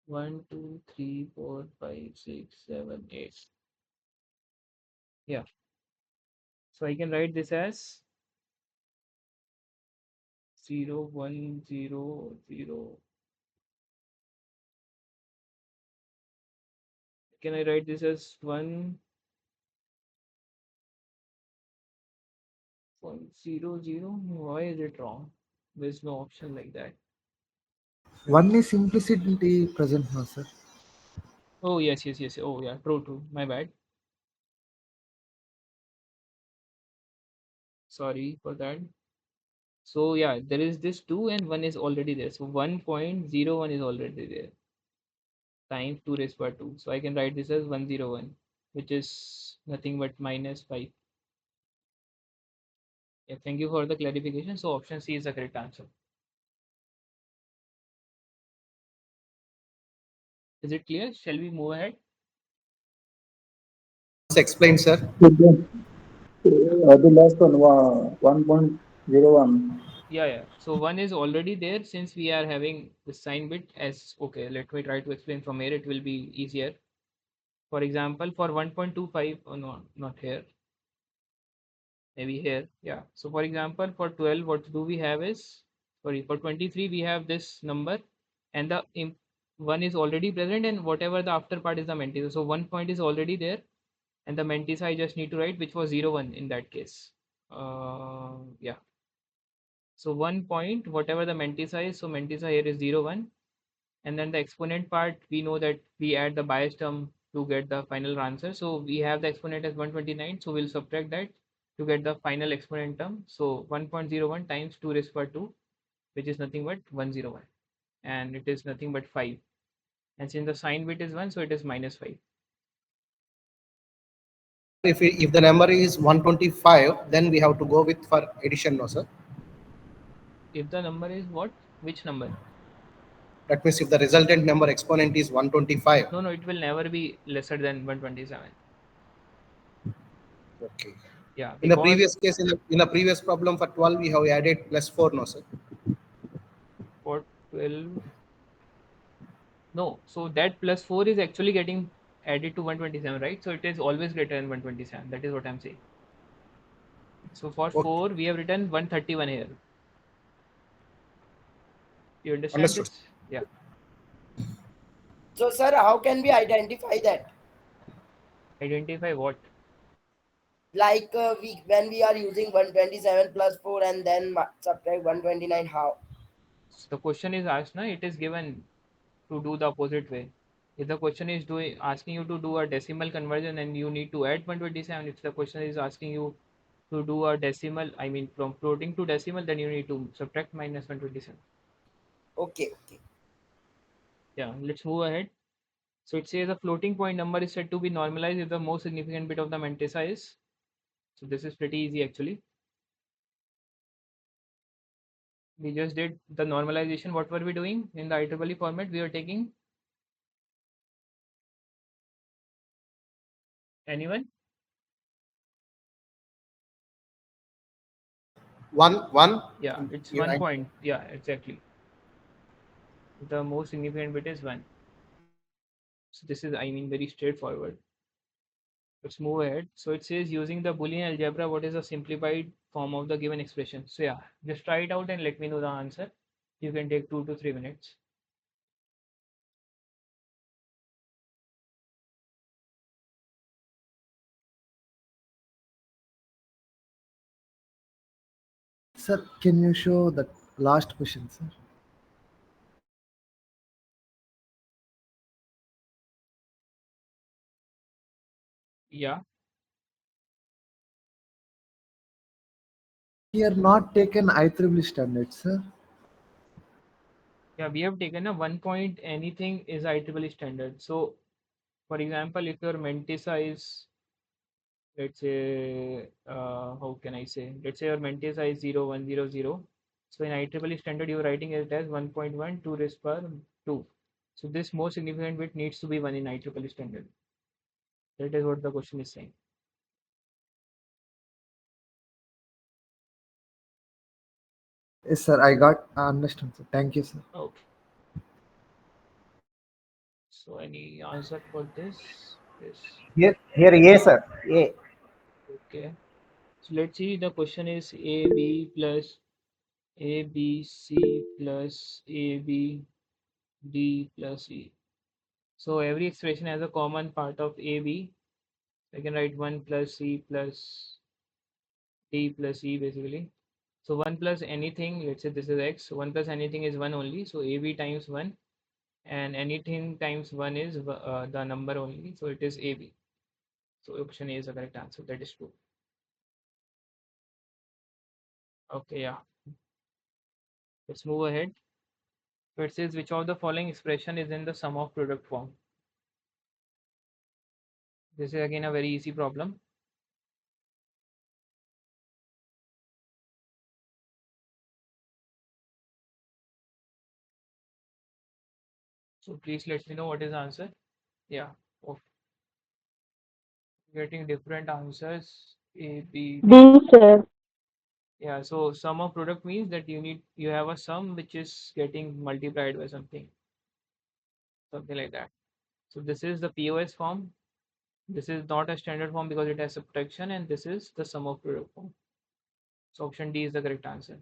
1, 2, 3, 4, 5, 6, 7, 8. Yeah. So I can write this as 0, 1, 0, 0. Can I write this as 1, 1, 0, 0? Why is it wrong? There's no option like that. One is implicitly present now, sir. Oh, yes, yes, yes. Oh, yeah, true, true. My bad. Sorry for that. So, yeah, there is this 2 and 1 is already there. So, 1.01 is already there times 2 raised by 2. So, I can write this as 101, which is nothing but minus 5. Yeah, thank you for the clarification. So, option C is the correct answer. Is it clear? Shall we move ahead? Explain, sir. Okay. Yeah. The last one, 1.01. Yeah, yeah. So 1 is already there since we are having the sign bit as, okay, let me try to explain from here. It will be easier. For example, for 1.25, oh no, not here, maybe here. Yeah. So for example, for 12, what do we have is, sorry, for 23, we have this number and the 1 is already present and whatever the after part is the mantissa. So 1 point is already there and the mantissa I just need to write, which was 0, 1 in that case. Yeah. So 1 point, whatever the mantissa is, so mantissa here is 0, 1. And then the exponent part, we know that we add the bias term to get the final answer. So we have the exponent as 129. So we'll subtract that to get the final exponent term. So 1.01 times 2 raised to 2, which is nothing but 101. And it is nothing but 5. And since the sign bit is 1, so it is minus 5. If the number is 125, then we have to go with for addition, no, sir. If the number is what? Which number? That means if the resultant number exponent is 125. No, no, it will never be lesser than 127. Okay. Yeah, In the because previous case, in the previous problem for 12, we have added plus 4, no, sir. for 12, no, so that plus 4 is actually getting added to 127, right? So it is always greater than 127. That is what I'm saying. So for Okay. 4, we have written 131 here. You understand Understood. this? Yeah. So, sir, how can we identify that? Identify what? Like we when we are using 127 plus 4 and then subtract 129, how? So the question is asked, na, it is given to do the opposite way. If the question is asking you to do a decimal conversion and you need to add 127, if the question is asking you to do a decimal, I mean from floating to decimal, then you need to subtract minus 127. Okay, okay. Yeah, let's move ahead. So it says a floating point number is said to be normalized if the most significant bit of the mantissa is. So this is pretty easy actually. We just did the normalization. What were we doing in the IEEE format? We were taking, anyone? One. Yeah, it's You 1 write point. Yeah, exactly. The most significant bit is 1. So this is, I mean, very straightforward. Let's move ahead. So it says using the Boolean algebra, what is a simplified form of the given expression? So yeah, just try it out and let me know the answer. You can take 2 to 3 minutes. Sir, can you show the last question, sir? Yeah. We are not taken IEEE standard, sir. Yeah, we have taken a 1 point anything is IEEE standard. So, for example, if your Mentissa is, let's say, how can I say? Let's say your Mentissa is 0100. So in IEEE standard, you're writing it as 1.1 2 raised per 2. So this most significant bit needs to be 1 in IEEE standard. That is what the question is saying. Yes, sir. I understand, sir. Thank you, sir. Okay. So any answer for this? Yes. Here, A, sir. A. Okay. So let's see. The question is AB plus ABC plus AB D plus E. So every expression has a common part of AB. I can write 1 plus C plus D plus E basically. So 1 plus anything, let's say this is X, 1 plus anything is 1 only. So AB times 1 and anything times 1 is the number only. So it is AB. So option A is the correct answer. That is true. Okay, yeah. Let's move ahead. So it says which of the following expression is in the sum of product form. This is again a very easy problem. So please let me know what is the answer. Yeah. Oh, getting different answers. A, B, D. D, sir. Yeah. So sum of product means that you have a sum which is getting multiplied by something like that. So this is the POS form. This is not a standard form because it has subtraction, and this is the sum of product form. So option D is the correct answer.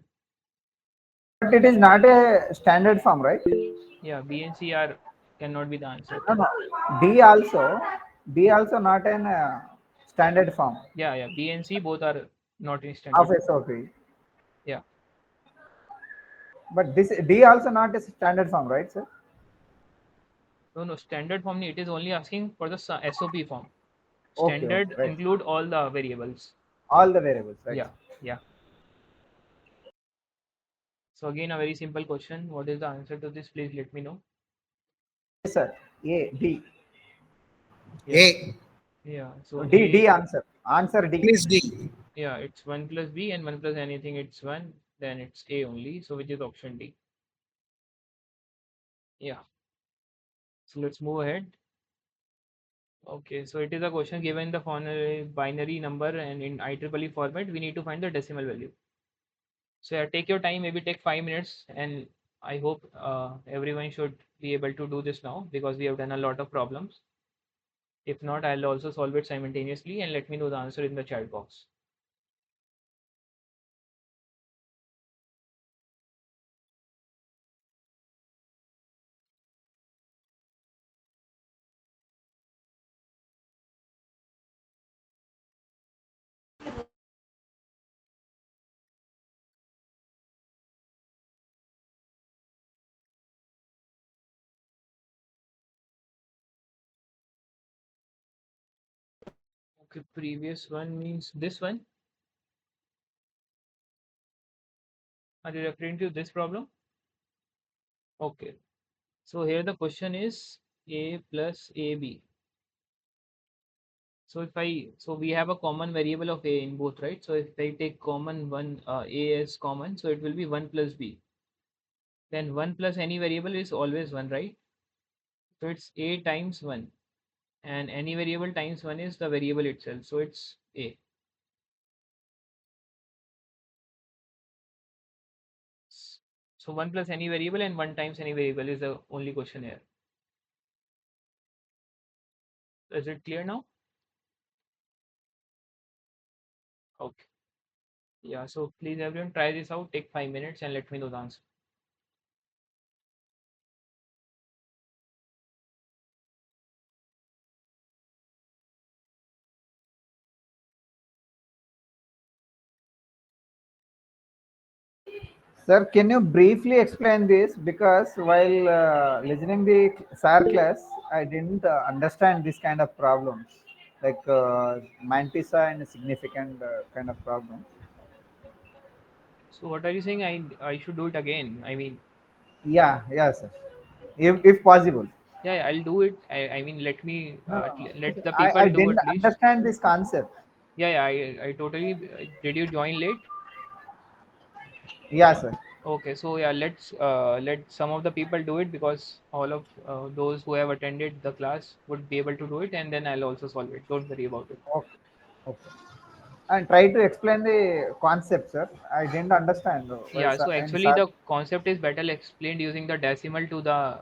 But it is not a standard form, right? Yeah, B and C are cannot be the answer. No, no. D also, D also not an standard form Yeah, B and C both are not in of standard form. SOP. Yeah. But this D also not a standard form, right, sir? No, standard form. It is only asking for the SOP form. Okay, okay, Standard right. include all the variables. All the variables, right? Yeah, yeah. So again, a very simple question. What is the answer to this? Please let me know. Yes, sir. A, D. Yeah, A. yeah. So D, A, D answer. Answer D. Please D. yeah, it's 1 plus B and 1 plus anything, it's 1. Then it's A only. So which is option D. Yeah. So let's move ahead. Okay, so it is a question given the binary number and in IEEE format, we need to find the decimal value. So yeah, take your time, maybe take 5 minutes, and I hope everyone should be able to do this now because we have done a lot of problems. If not, I'll also solve it simultaneously and let me know the answer in the chat box. Okay, previous one means this one. Are you referring to this problem? Okay. So here the question is A plus AB. So we have a common variable of A in both, right? So if I take common one, A as common, so it will be 1 plus B. Then 1 plus any variable is always 1, right? So it's A times 1. And any variable times 1 is the variable itself. So it's A. So 1 plus any variable and 1 times any variable is the only question here. Is it clear now? Okay. Yeah, so please everyone try this out. Take 5 minutes and let me know the answer. Sir, can you briefly explain this? Because while listening the SAR class, I didn't understand this kind of problems, like mantissa and significant kind of problems. So what are you saying? I should do it again. I mean, Yeah, sir. If possible. Yeah, I'll do it. I mean, let me No, let okay. the I people do didn't at least. understand this concept. Yeah, I totally. Did you join late? Yeah, sir. Okay, so yeah, let some of the people do it, because all of those who have attended the class would be able to do it, and then I'll also solve it. Don't worry about it. Okay. Okay. And try to explain the concept, sir. I didn't understand while Yeah, so in actually sir. the concept is better explained using the decimal to the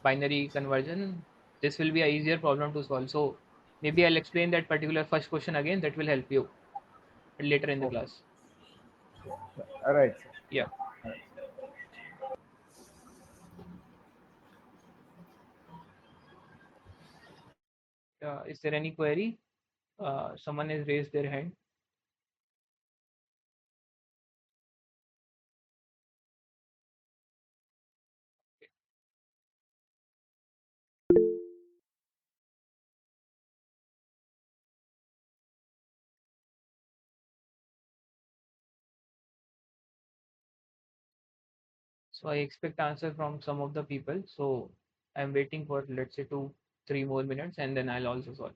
binary conversion. This will be a easier problem to solve. So maybe I'll explain that particular first question again. That will help you later in the Okay. class. All right, sir. Yeah. All right. Is there any query? Someone has raised their hand. So I expect answer from some of the people. So I'm waiting for, let's say, 2, 3 more minutes, and then I'll also solve.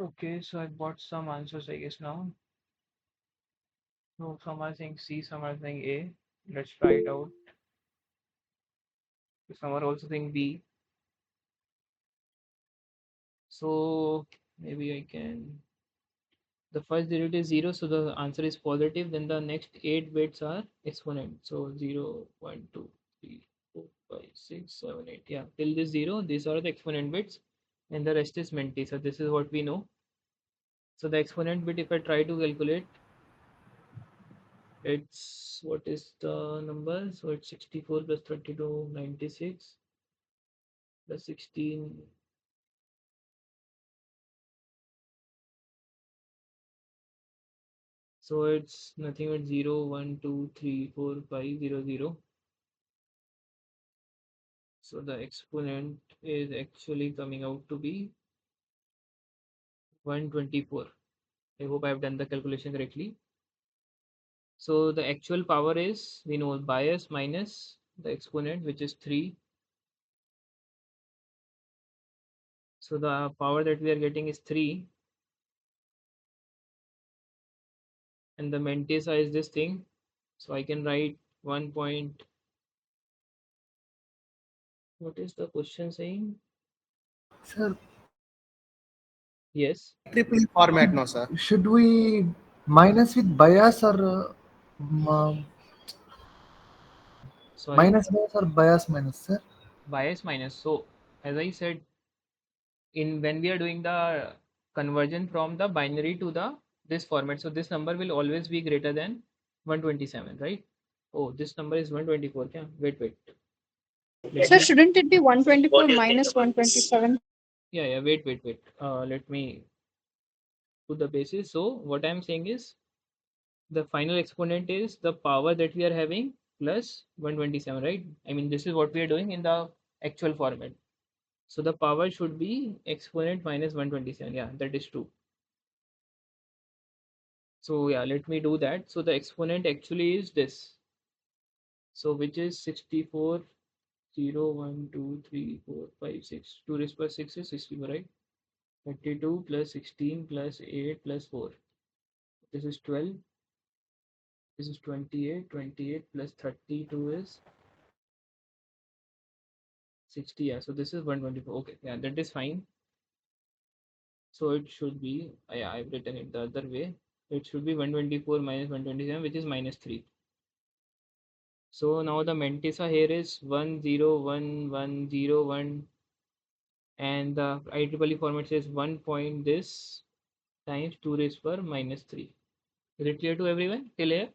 Okay, so I've got some answers, I guess now. So some are saying C, some are saying A. Let's try it out. Some are also saying B. So maybe I can. The first derivative is 0, so the answer is positive. Then the next 8 bits are exponent. So 0, 1, 2, 3, 4, 5, 6, 7, 8. Yeah, till this 0, these are the exponent bits, and the rest is Menti. So this is what we know. So the exponent bit, if I try to calculate, it's, what is the number? So it's 64 plus 32, 96 plus 16. So it's nothing but 0, 1, 2, 3, 4, 5, 0, 0. So the exponent is actually coming out to be 124. I hope I've done the calculation correctly. So the actual power is, we know, bias minus the exponent, which is 3. So the power that we are getting is 3, and the Mentesa is this thing. So I can write 1 point. What is the question saying? Sir, Yes. Triple format, no, sir. should we minus with bias or Sorry. minus bias or bias minus, sir? Bias minus. So as I said, in when we are doing the conversion from the binary to the this format, so this number will always be greater than 127, right? Oh, this number is 124. Yeah, wait. Let So me. shouldn't it be 124 minus 127? Yeah, wait. Let me put the basis. So what I'm saying is, the final exponent is the power that we are having plus 127, right? I mean, this is what we are doing in the actual format. So the power should be exponent minus 127. Yeah, that is true. So yeah, let me do that. So the exponent actually is this. So which is 64, 0, 1, 2, 3, 4, 5, 6. 2 raised by 6 is 64, right? 32 plus 16 plus 8 plus 4. This is 12. This is 28. 28 plus 32 is 60. Yeah, so this is 124. Okay, yeah, that is fine. So it should be, yeah, I've written it the other way. It should be 124 minus 127, which is minus 3. So now the mantissa here is 101101, and the IEEE format says 1 point this times 2 raised per minus 3. Is it clear to everyone till here?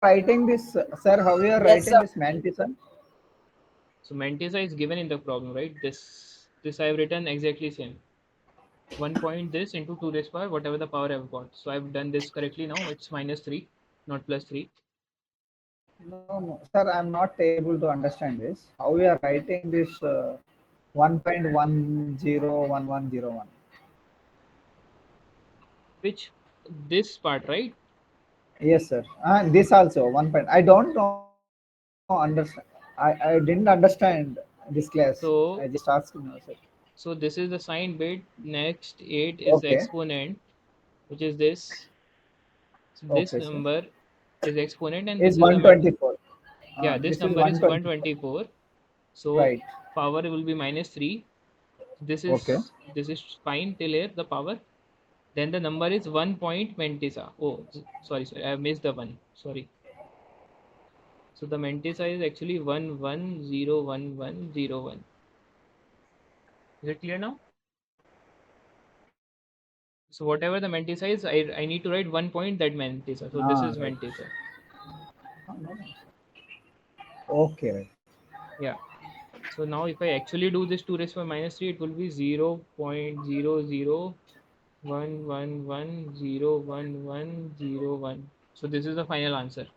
Writing this, sir, how you are Yes, writing sir. this mantissa? So mantissa is given in the problem, right? This I have written exactly same. 1 point this into 2 raised power whatever the power I've got. So I've done this correctly now. It's minus 3, not plus 3. No, sir, I'm not able to understand this. How you are writing this 1.101101? Which this part, right? Yes, sir. This also 1 point. I don't know understand. I didn't understand this class. I just So asked now, sir. this is the sign bit. Next 8 is the Okay. exponent, which is this. So this Okay, sir. number is exponent, and Is this is the mat. 124. Yeah, this This is number is 124. 124. So Right. power will be minus 3. Okay. This is fine till here, the power. Then the number is 1 point mantissa. Oh, sorry, I have missed the one. Sorry. So the mantissa is actually 11011101. Is it clear now? So whatever the mantissa is, I need to write 1 point that mantissa. So this is Right. mantissa. Okay, right. Yeah. So now if I actually do this 2 raised by minus 3, it will be 0.0011101101. So this is the final answer.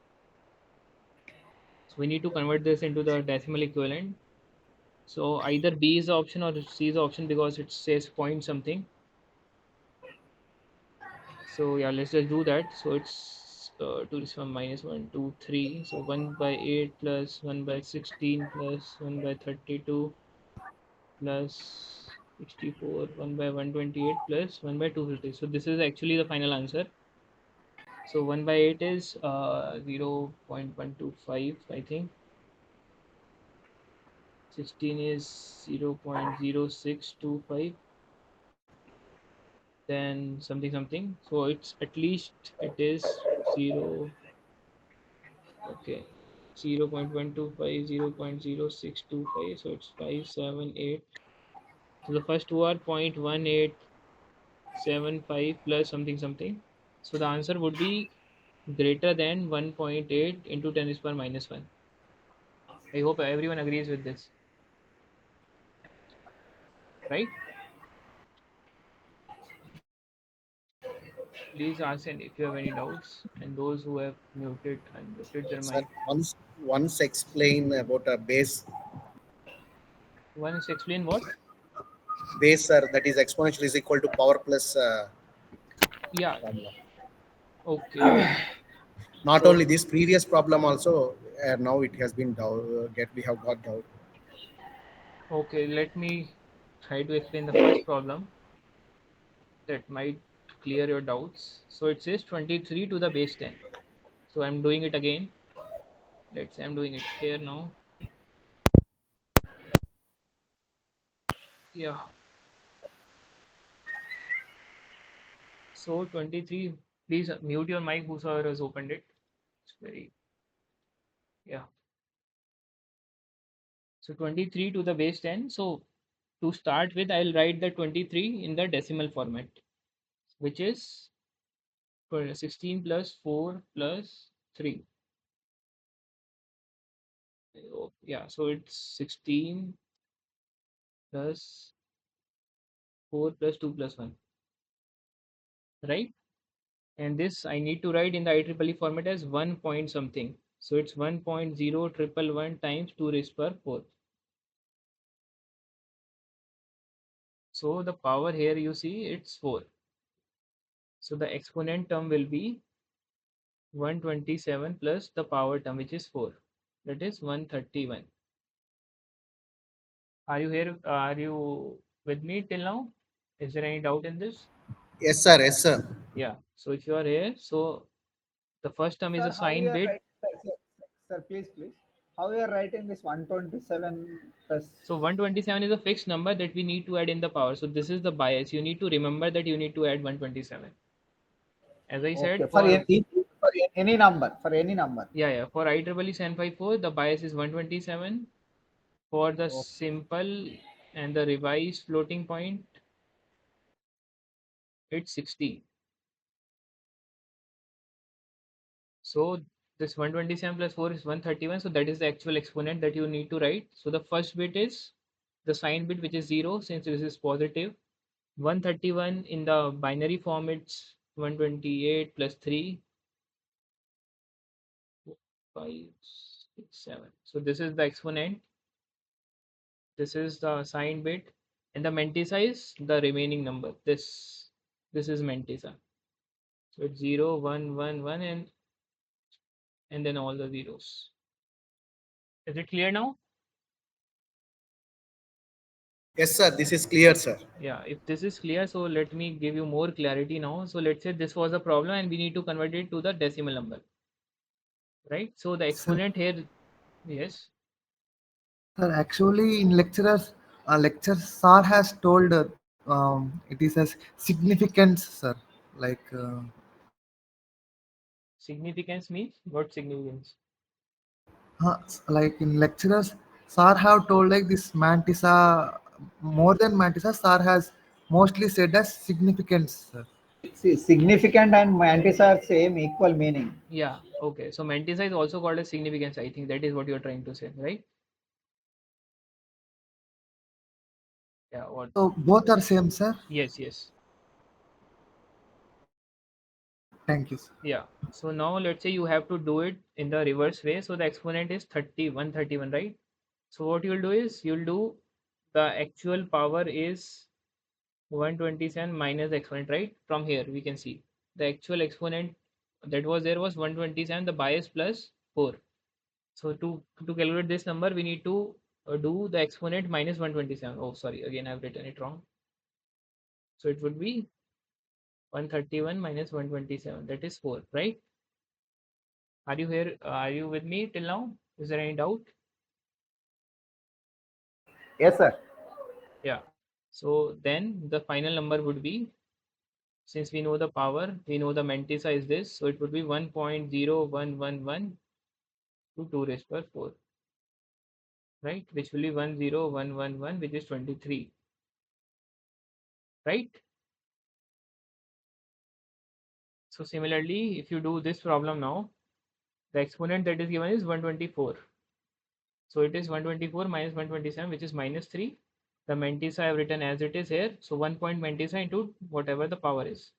So we need to convert this into the decimal equivalent. So either B is the option or C is the option because it says point something. So yeah, let's just do that. So it's 2 is from minus 1, 2, 3. So 1 by 8 plus 1 by 16 plus 1 by 32 plus 64, 1 by 128 plus 1 by 250. So this is actually the final answer. So 1 by 8 is 0.125, I think. 16 is 0.0625. Then something something. So it's at least it is 0. Okay, 0.125, 0.0625. So it's 578. So the first two are 0.1875 plus something something. So the answer would be greater than 1.8 into 10 is per minus 1. I hope everyone agrees with this, right? Please ask and if you have any doubts, and those who have muted and muted their Sir, mic. once explain about a One is explain what? base, sir, that is exponential is equal to power plus Yeah, formula. okay. Not So only this previous problem also, now it has been get we have got doubt. okay, let me try to explain the first problem that might clear your doubts. So it says 23 to the base 10. So I'm doing it again. Let's say I'm doing it here now. Yeah. So 23, please mute your mic whosoever has opened it. It's very, yeah. So 23 to the base 10. So to start with, I'll write the 23 in the decimal format, which is for 16 plus 4 plus 3. Oh, yeah, so it's 16 plus 4 plus 2 plus 1, right? And this I need to write in the IEEE format as 1 point something. So it's 1.0111 times 2 raised per 4. So the power here you see it's 4. So the exponent term will be 127 plus the power term which is 4. That is 131. Are you here? Are you with me till now? Is there any doubt in this? Yes, sir. Yes, sir. Yeah. So if you are here, so the first term is Sir, a how sine you are bit. writing? Sir, please. How you are writing this 127 plus? So 127 is a fixed number that we need to add in the power. So this is the bias. You need to remember that you need to add 127. As I Okay, said, for for any number, for any number. yeah, for IEEE 754, the bias is 127. For the Okay. simple and the revised floating point, it's 60. So this 127 plus 4 is 131. So that is the actual exponent that you need to write. So the first bit is the sign bit, which is 0, since this is positive. 131 in the binary form, it's 128 plus 3, 5, 6, 7. So this is the exponent. This is the sign bit. And the mantissa is the remaining number. This is mantissa. So it's 0, 1, 1, 1, and then all the zeros. Is it clear now? Yes, sir. This is clear, sir. Yeah, if this is clear, so let me give you more clarity now. So let's say this was a problem and we need to convert it to the decimal number, right? So the Sir, exponent here, yes, sir, actually, in lecture, sir has told it is as significance, sir. Like, significance means what significance? like in lecturers, sir have told like this mantissa, more than mantissa, sir has mostly said as significance, sir. See, significant and mantis are same equal meaning. Yeah, okay. So mantissa is also called as significance. I think that is what you're trying to say, right? Yeah, what? So both are same, sir. Yes, yes. Thank you, sir. Yeah. So now let's say you have to do it in the reverse way. So the exponent is 131, right? So what you'll do is you'll do the actual power is 127 minus the exponent, right? From here we can see the actual exponent that was there was 127, the bias plus 4. So to calculate this number, we need to do the exponent minus 127. Oh, sorry, again I've written it wrong. So it would be 131 minus 127, that is 4, right? Are you here? Are you with me till now? Is there any doubt? Yes, sir. Yeah. So then the final number would be, since we know the power, we know the mantissa is this, so it would be 1.0111 to 2 raised per 4, right? Which will be 10111, which is 23, right? So similarly, if you do this problem now, the exponent that is given is 124. So it is 124 minus 127, which is minus 3. The mantissa I have written as it is here. So 1 point mantissa into whatever the power is.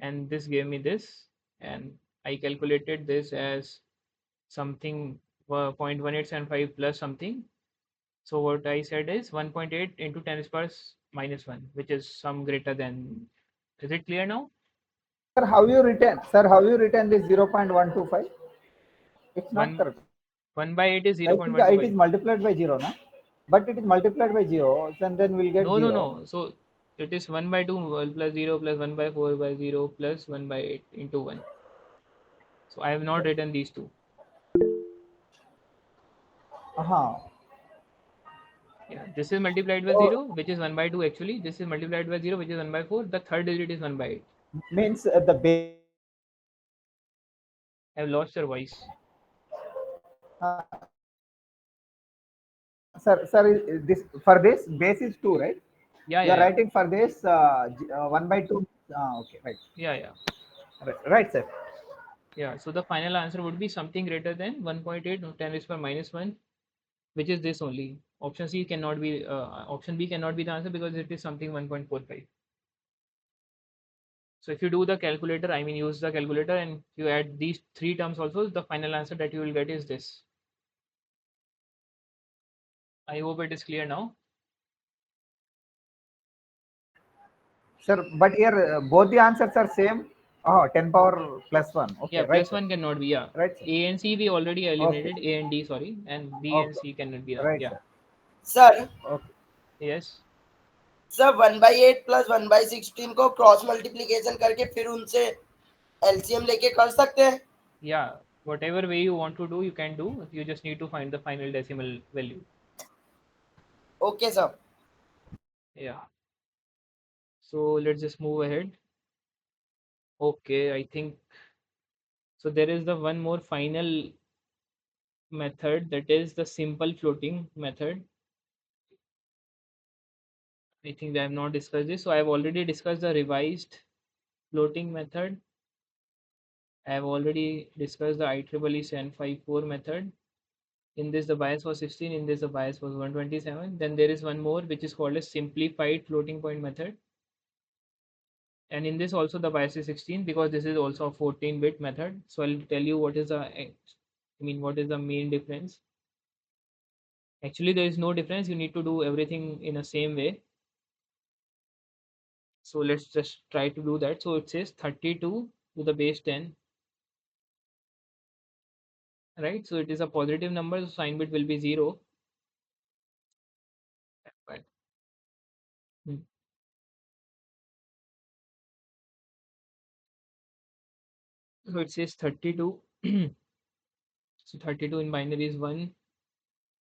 And this gave me this. And I calculated this as something 0.1875 plus something. So what I said is 1.8 into 10 is power minus 1, which is some greater than. Is it clear now? Sir, how you written? Sir, how you written this 0.125? It's not 1 correct. 1 by 8 is I think it is 0.125. multiplied by zero, na? But it is multiplied by zero, and then we'll get No, no, zero. no. So it is 1 by 2 plus 0 plus 1 by 4 by 0 plus 1 by 8 into 1. So I have not written these two. Uh-huh. Yeah, this is multiplied by So 0, which is 1 by 2 actually. This is multiplied by 0, which is 1 by 4. The third digit is 1 by 8. means the base. I have lost your voice. This for this base is 2, right? Yeah, You yeah, are yeah. writing for this 1 by 2. Okay, right. Yeah, yeah. Right, sir. Yeah, so the final answer would be something greater than 1.8 10 raised per minus 1, which is this only. Option C cannot be, option B cannot be the answer because it is something 1.45. So if you do the calculator, I mean use the calculator, and you add these three terms also, the final answer that you will get is this. I hope it is clear now. Sir, but here both the answers are same. Oh, 10 power plus 1. Okay, Yeah, right, plus sir. 1 cannot be. Yeah, Right, sir. A and C we already Okay, eliminated. A and D, sorry, and B and okay. C cannot be. Right, Yeah. sir. Sir Okay. Yes. Sir 1/8 plus 1/16 को cross multiplication करके फिर उनसे LCM लेके कर सकते हैं. Yeah. Whatever way you want to do, you can do. You just need to find the final decimal value. Okay sir. Yeah. So let's just move ahead. Okay, I think so. There is the one more final method, that is the simple floating method. I think I have not discussed this. So I have already discussed the revised floating method. I have already discussed the IEEE 754 method. In this the bias was 16, in this the bias was 127. Then there is one more which is called a simplified floating point method. And in this also the bias is 16, because this is also a 14-bit method. So I'll tell you what is what is the main difference. Actually there is no difference, you need to do everything in the same way. So let's just try to do that. So it says 32 to the base 10, right? So it is a positive number, so sign bit will be 0. Right. So it says 32. So 32 in binary is 1,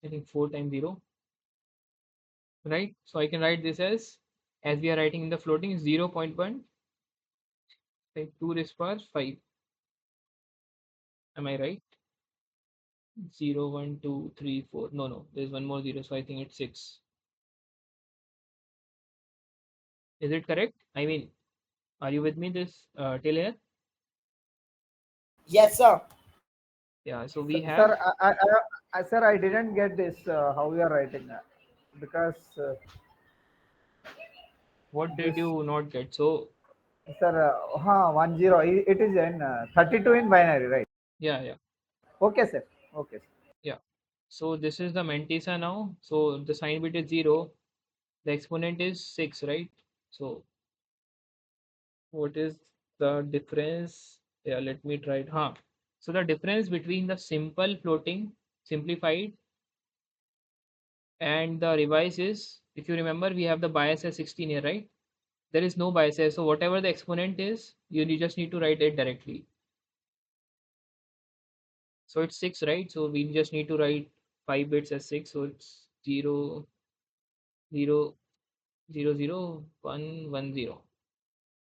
I think 4 times 0, right? So I can write this as we are writing in the floating, 0.1, like 2 raised power 5. Am I right? 0, 1, 2, 3, 4. No, there's one more 0, so I think it's 6. Is it correct? I mean, are you with me this till here? Yes sir. Yeah, so we have, Sir, sir, I didn't get this. How you are writing that? Because what did this, you not get? So sir, 10. It is in 32 in binary, right? yeah. Okay, sir. Okay, sir. Yeah. So this is the mantissa now. So the sign bit is 0. The exponent is 6, right? So what is the difference? Yeah, let me try it. So the difference between the simple floating, simplified, and the revised is, if you remember, we have the bias as 16 here, right? There is no bias here. So whatever the exponent is, you just need to write it directly. So it's 6, right? So we just need to write 5 bits as 6. So it's 0, 0, 0, 0, 1, 1, 0.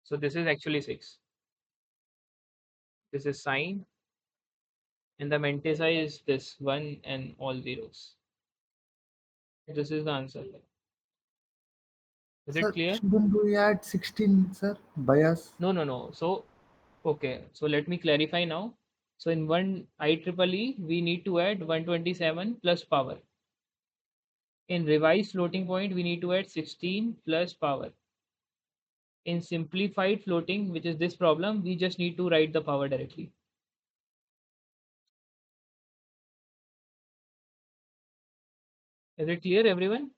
So this is actually 6. This is sign, and the mantissa is this 1 and all zeros. This is the answer. Is it Sir, clear? shouldn't we add 16, sir? Bias. No. So okay. So let me clarify now. So in one IEEE, we need to add 127 plus power. In revised floating point, we need to add 16 plus power. In simplified floating, which is this problem, we just need to write the power directly. Is it clear, everyone?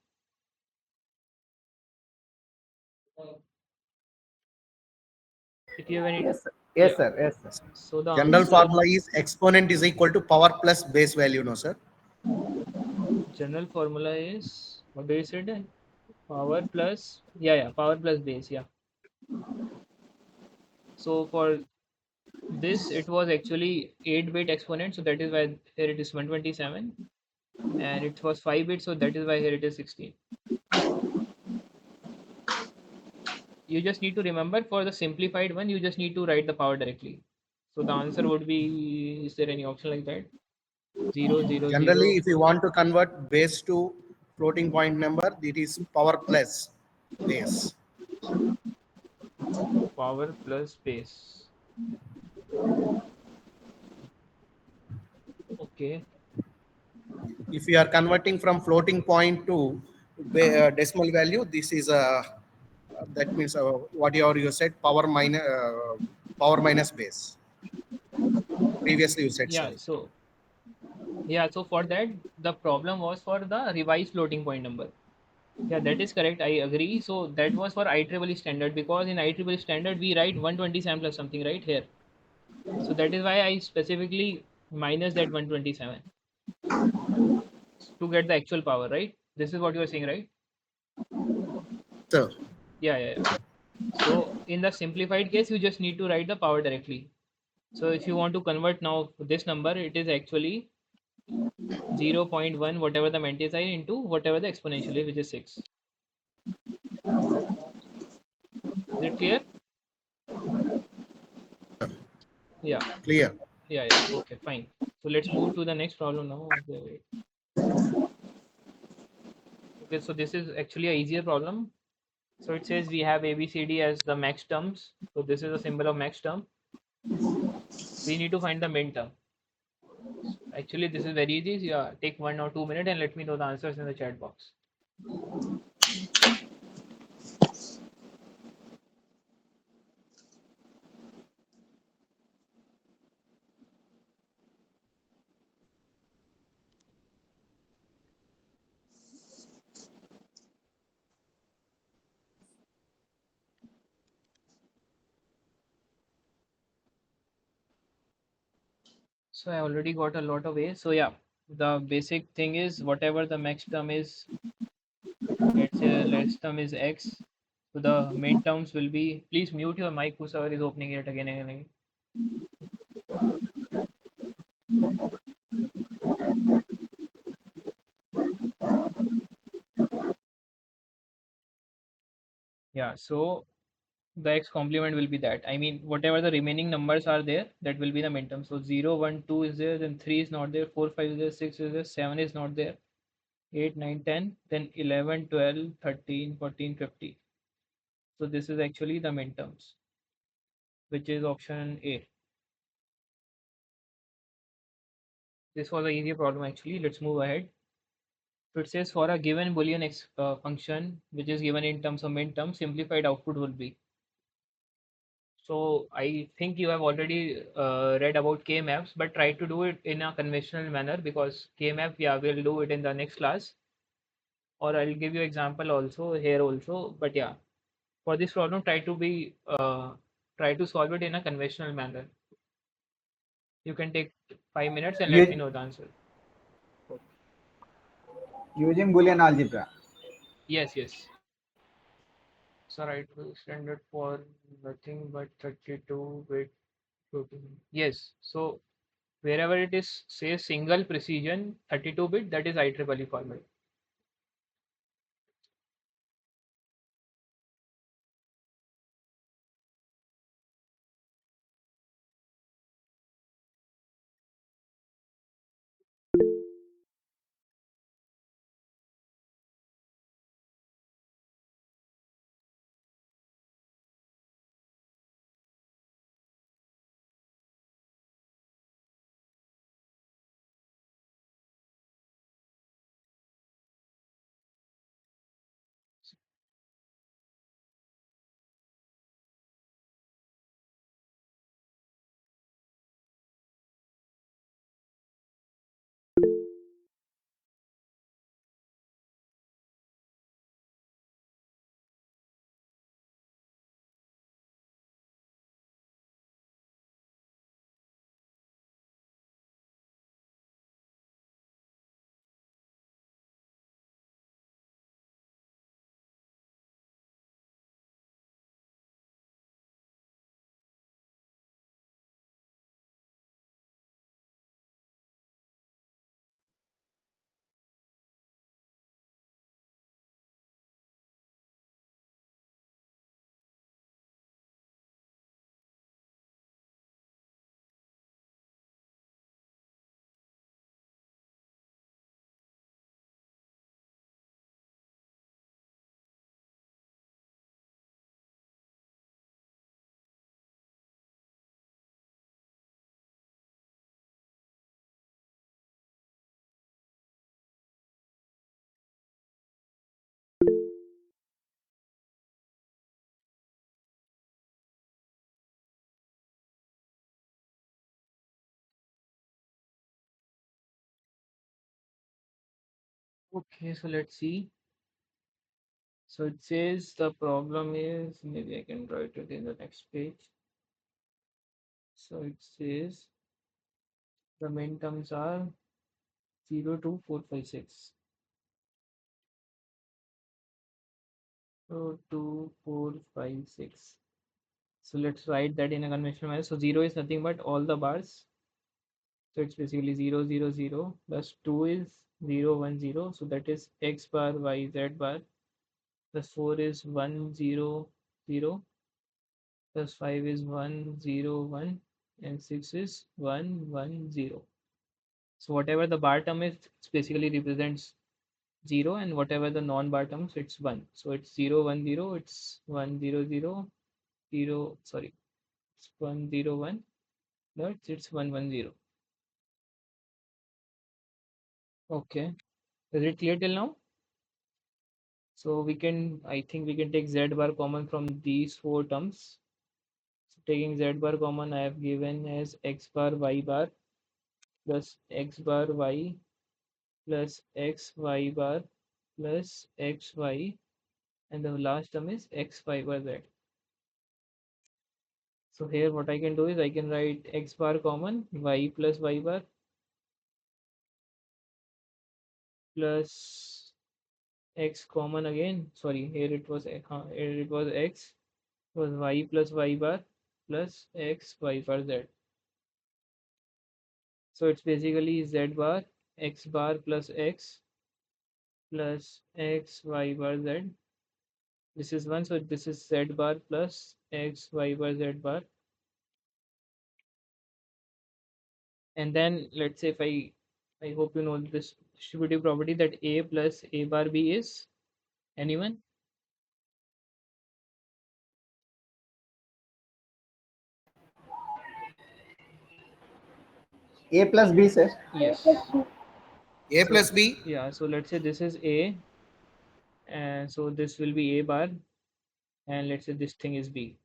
If you have any, Yes, sir. Yes, yeah. sir. Yes, sir. So the General answer, formula is exponent is equal to power plus base value, no, sir? general formula is, what do you say? Power plus, power plus base, yeah. So for this, it was actually 8-bit exponent, so that is why here it is 127, and it was 5-bit, so that is why here it is 16. You just need to remember, for the simplified one, you just need to write the power directly. So the answer would be, is there any option like that? 0, 0, Generally, 0, if you want to convert base to floating point number, it is power plus base. power plus base. Okay. If you are converting from floating point to decimal value, this is a that means whatever you said, power minus base. Previously, you said, Yeah, sorry. so yeah, so for that the problem was for the revised floating point number. Yeah, that is correct. I agree. So that was for IEEE standard, because in IEEE standard we write 127 plus something right here. So that is why I specifically minus that 127 to get the actual power, right? This is what you are saying, right? So, Yeah, yeah, yeah. So in the simplified case, you just need to write the power directly. So if you want to convert now this number, it is actually 0.1 whatever the mantis are into whatever the exponential is, which is 6. Is it clear? Yeah, clear. yeah, yeah. Okay, fine. So let's move to the next problem now. Okay, wait. Okay, so this is actually a easier problem. So it says we have ABCD as the max terms. So this is a symbol of max term. We need to find the min term. Actually, this is very easy. Yeah, take 1 or 2 minutes and let me know the answers in the chat box. So I already got a lot of A's. So yeah, the basic thing is whatever the max term is, let's say less term is x. So the main terms will be. Please mute your mic. Whoever is opening it again and again. Yeah. So the x complement will be that. I mean, whatever the remaining numbers are there, that will be the min term. So 0, 1, 2 is there, then 3 is not there, 4, 5 is there, 6 is there, 7 is not there, 8, 9, 10, then 11, 12, 13, 14, 15. So this is actually the min terms, which is option A. This was an easier problem actually. Let's move ahead. So it says for a given Boolean function, which is given in terms of min term, simplified output will be. So I think you have already read about K maps, but try to do it in a conventional manner, because K map, yeah, we'll do it in the next class, or I'll give you example also here also. But yeah, for this problem, try to solve it in a conventional manner. You can take 5 minutes and let me Us- know the answer. Using Boolean algebra. Yes, yes. So right, we extended for nothing but 32 bit protein. Yes. So wherever it is say single precision 32 bit, that is IEEE format. Okay, so let's see. So it says the problem is, maybe I can write it in the next page. So it says the main terms are 0, 2, 4, 5, 6. So 2, 4, 5, 6. So let's write that in a conventional manner. So 0 is nothing but all the bars. So it's basically 0, 0, 0 plus 2 is 0, 1, 0. So that is x bar, y, z bar. Plus 4 is 1, 0, 0. Plus 5 is 1, 0, 1. And 6 is 1, 1, 0. So whatever the bar term is, it basically represents 0, and whatever the non-bar terms, it's 1. So it's 0, 1, 0, it's 1, 0, 0, 0, sorry, it's 1, 0, 1, but it's 1, 1, 0. Okay, is it clear till now? So we can, I think we can take z bar common from these four terms. So taking z bar common, I have given as x bar y bar plus x bar y plus x y bar plus x y, and the last term is x y bar z. So here what I can do is I can write x bar common, y plus y bar plus x common again. Sorry, here it was x was y plus y bar plus x y bar z. So it's basically z bar x bar plus x plus x y bar z. This is one, so this is z bar plus x y bar z bar. And then let's say if I hope you know this distributive property that a plus a bar b is, anyone? A plus B, sir. Yes. A So plus B. yeah, so let's say this is a, and so this will be a bar, and let's say this thing is b.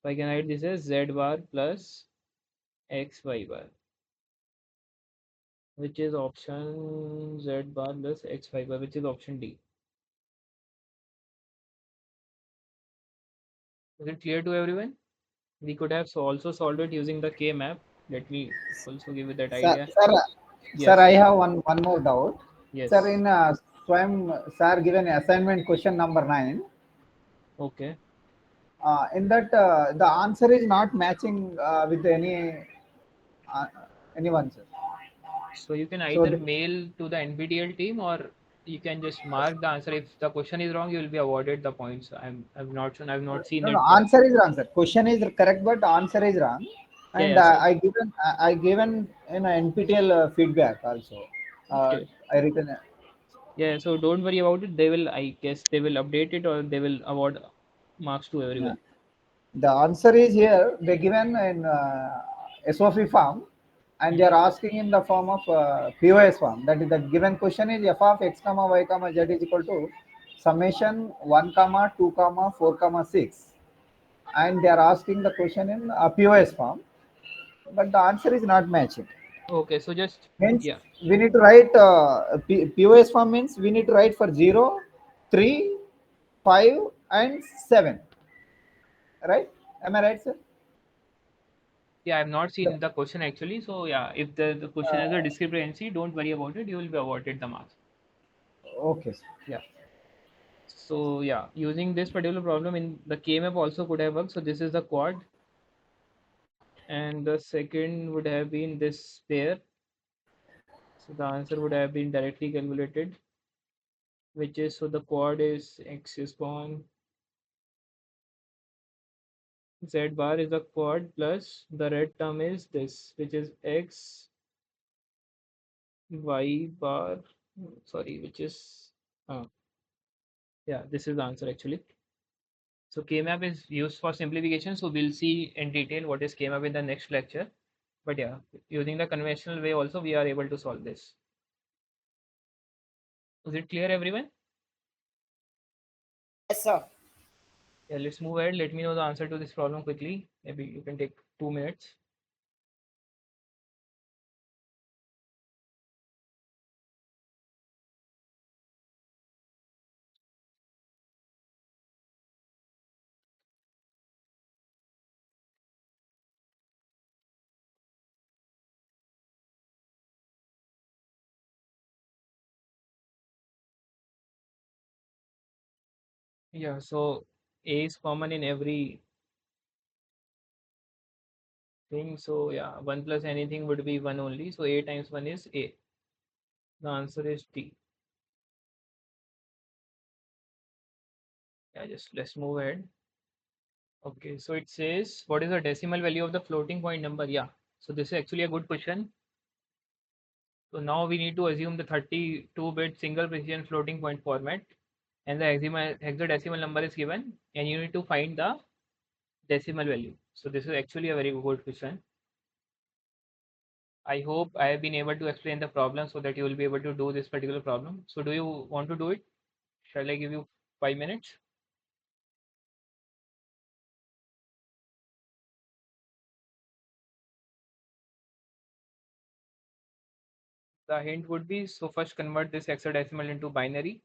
So I can write this as z bar plus x y bar, which is option z bar plus x y bar, which is option D. Is it clear to everyone? We could have also solved it using the K map. Let me also give you that Sir, idea. sir, sir, Yes. I have one more doubt. Sir, Yes. in Swam, sir given assignment question number 9. Okay. In that, the answer is not matching with uh, anyone, sir. So you can So either mail to the NPTEL team, or you can just mark the answer. If the question is wrong, you will be awarded the points. I'm not sure. I've not seen no, no, that. answer is wrong, sir. Question is correct, but answer is wrong. Yeah, And yeah. So I given in a NPTEL feedback also. okay. I written. Yeah. So don't worry about it. They will. I guess they will update it, or they will award marks to Yeah. everyone. The answer is here. They given in SOP form, and they Mhm. are asking in the form of POS form. That is the given question is f of x comma y comma z is equal to summation 1 comma 2 comma 4 comma 6, and they are asking the question in POS form, but the answer is not matching. Okay. So just Means yeah. we need to write POS form means we need to write for 0, 3, 5, and 7. Right? Am I right, sir? Yeah, I've not The, seen the question actually. So yeah, if the question has a discrepancy, don't worry about it. You will be awarded the marks. okay, sir. Yeah. So yeah, using this particular problem in the KMAP also could have worked. So this is the quad, and the second would have been this pair. So the answer would have been directly calculated, which is, so the quad is x is pawn, z bar is the quad plus the red term is this, which is x y bar. Sorry, which is uh, yeah, this is the answer actually. So KMAP is used for simplification. So we'll see in detail what is KMAP in the next lecture. But yeah, using the conventional way also we are able to solve this. Is it clear, everyone? Yes, sir. Yeah, let's move ahead. Let me know the answer to this problem quickly. Maybe you can take 2 minutes. Yeah, so A is common in every thing. So yeah, 1 plus anything would be 1 only. So A times 1 is A. The answer is D. Yeah, just let's move ahead. Okay, so it says, what is the decimal value of the floating point number? Yeah, so this is actually a good question. So now we need to assume the 32-bit single precision floating point format, and the hexadecimal number is given, and you need to find the decimal value. So this is actually a very good question. I hope I have been able to explain the problem so that you will be able to do this particular problem. So do you want to do it? Shall I give you 5 minutes? The hint would be, so first convert this hexadecimal into binary.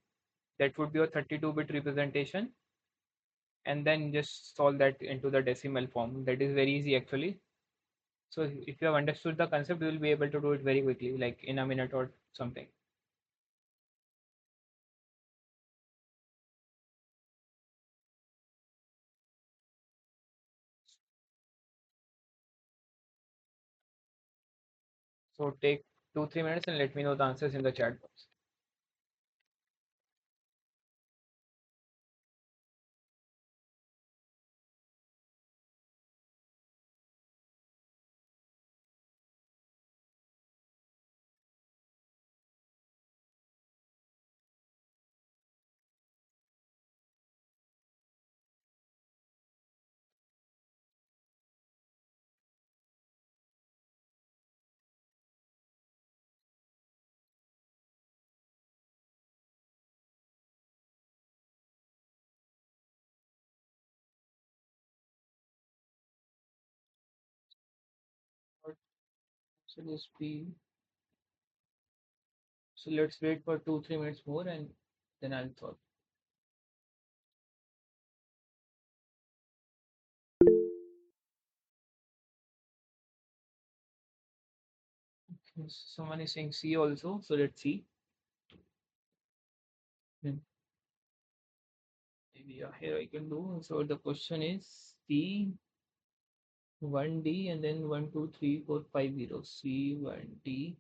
That would be a 32-bit representation, and then just solve that into the decimal form. That is very easy actually. So if you have understood the concept, you will be able to do it very quickly, like in a minute or something. So take 2-3 minutes and let me know the answers in the chat box. So this be, so let's wait for 2-3 minutes more and then I'll solve. Someone is saying C also, so let's see. Hmm. Maybe yeah, here I can do. So the question is C 1D and then 1 2 3 4 5 0. C 1D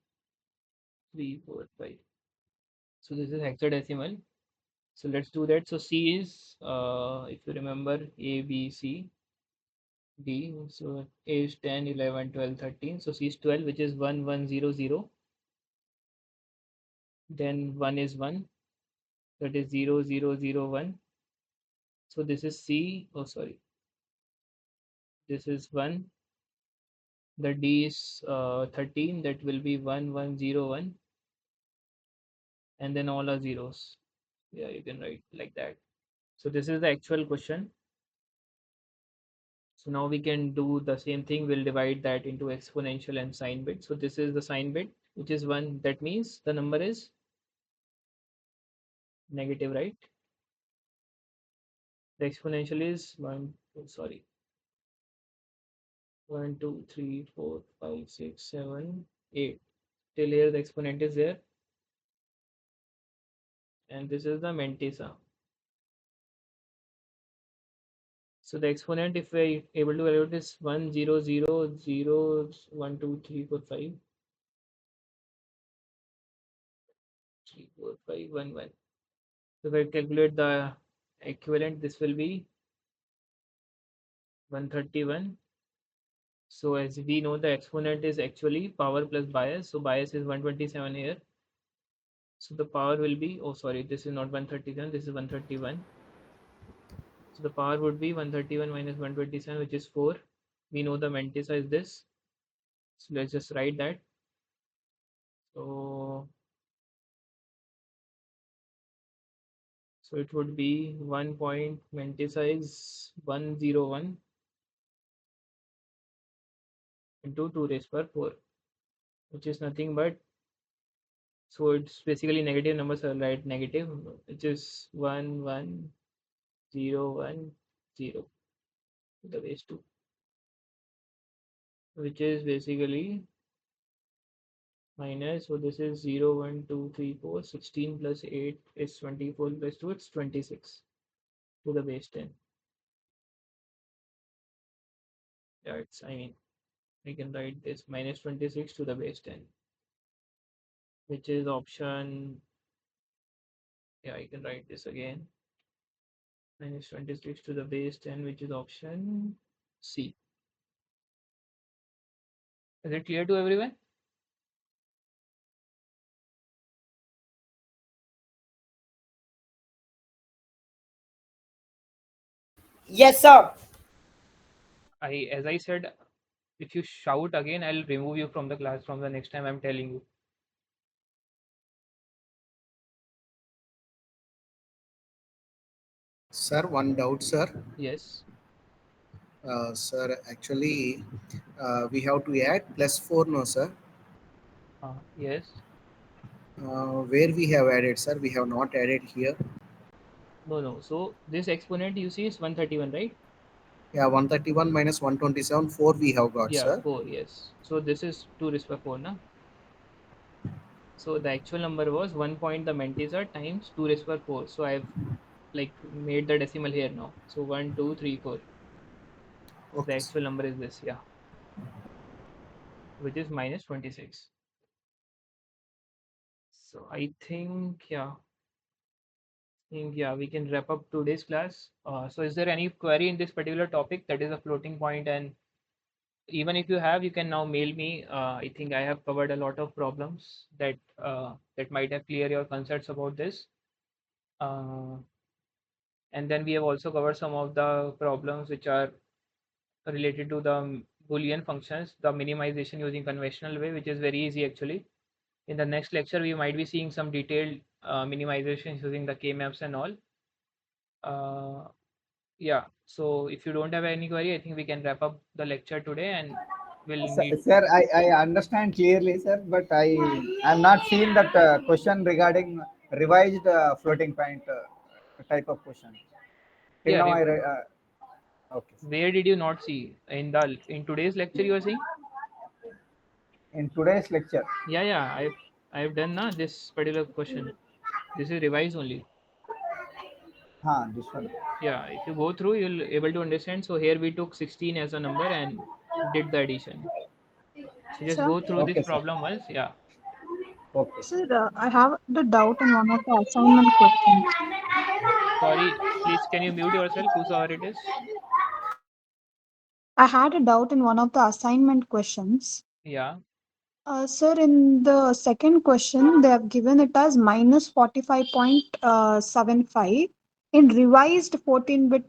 3 4 5. So this is hexadecimal. So let's do that. So C is, if you remember, A, B, C, D. So A is 10, 11, 12, 13. So C is 12, which is 1 1 0 0. Then 1 is 1, that is 0 0 0 1. So this is C. Oh, sorry. This is 1. The D is 13, that will be 1 1 0 1. And then all are zeros. Yeah, you can write like that. So this is the actual question. So now we can do the same thing. We'll divide that into exponential and sign bit. So this is the sign bit, which is 1. That means the number is negative, right? The exponential is 1, oh, sorry, 1 2 3 4 5 6 7 8. Till here the exponent is there, and this is the mantissa. So the exponent, if we able to evaluate, is 1 0 0 0 1 2 3 4 5 3 4 5 1 1. So if I calculate the equivalent, this will be 131. So as we know, the exponent is actually power plus bias. So bias is 127 here. So the power will be, oh sorry, this is not 137, this is 131. So the power would be 131 minus 127, which is 4. We know the mantissa is this. So let's just write that. So it would be 1 point mantissa is 101 into 2 raised power 4, which is nothing but, so it's basically negative numbers, are right, negative, which is 1 1 0 1 0 to the base 2, which is basically minus, so this is 0 1 2 3 4 16 plus 8 is 24 plus 2, it's 26. to the base 10. Yeah, we can write this minus 26 to the base 10, which is option, yeah, I can write this again, minus 26 to the base 10, which is option C. Is it clear to everyone? Yes, sir. As I said, if you shout again, I'll remove you from the class from the next time I'm telling you. Sir, one doubt, sir. Yes. Sir, actually, we have to add plus 4, no, sir. Yes. Where we have added, sir? We have not added here. No. So this exponent you see is 131, right? Yeah, 131 minus 127, 4 we have got, Yeah, sir. 4. Yes. So this is 2 raised by 4, na? So the actual number was 1 point the Mentisa times 2 raised by 4. So I've like made the decimal here now. So 1, 2, 3, 4. So the Okay, sir. actual number is this, yeah, which is minus 26. So I think we can wrap up today's class. So is there any query in this particular topic that is a floating point? And even if you have, you can now mail me. I think I have covered a lot of problems that might have clear your concerns about this. Uh, and then we have also covered some of the problems which are related to the Boolean functions, the minimization using conventional way, which is very easy actually. In the next lecture, we might be seeing some detailed minimizations using the K-maps and all. Yeah, so if you don't have any query, I think we can wrap up the lecture today and we'll meet. Sir, I understand clearly, sir, but I'm not seeing that question regarding revised floating point type of question. Till Yeah, now, okay. where did you not see in today's lecture you are saying? In today's lecture, Yeah, I've done this particular question. This is revised only. this one. Yeah, if you go through, you'll able to understand. So here we took 16 as a number and did the addition. So just Sir, go through this Okay, sir. problem once. Yeah. Okay. sir, I have the doubt in one of the assignment questions. Sorry, please can you mute yourself, whosoever it is? I had a doubt in one of the assignment questions. Yeah. Sir, in the second question, they have given it as minus 45.75 in revised 14-bit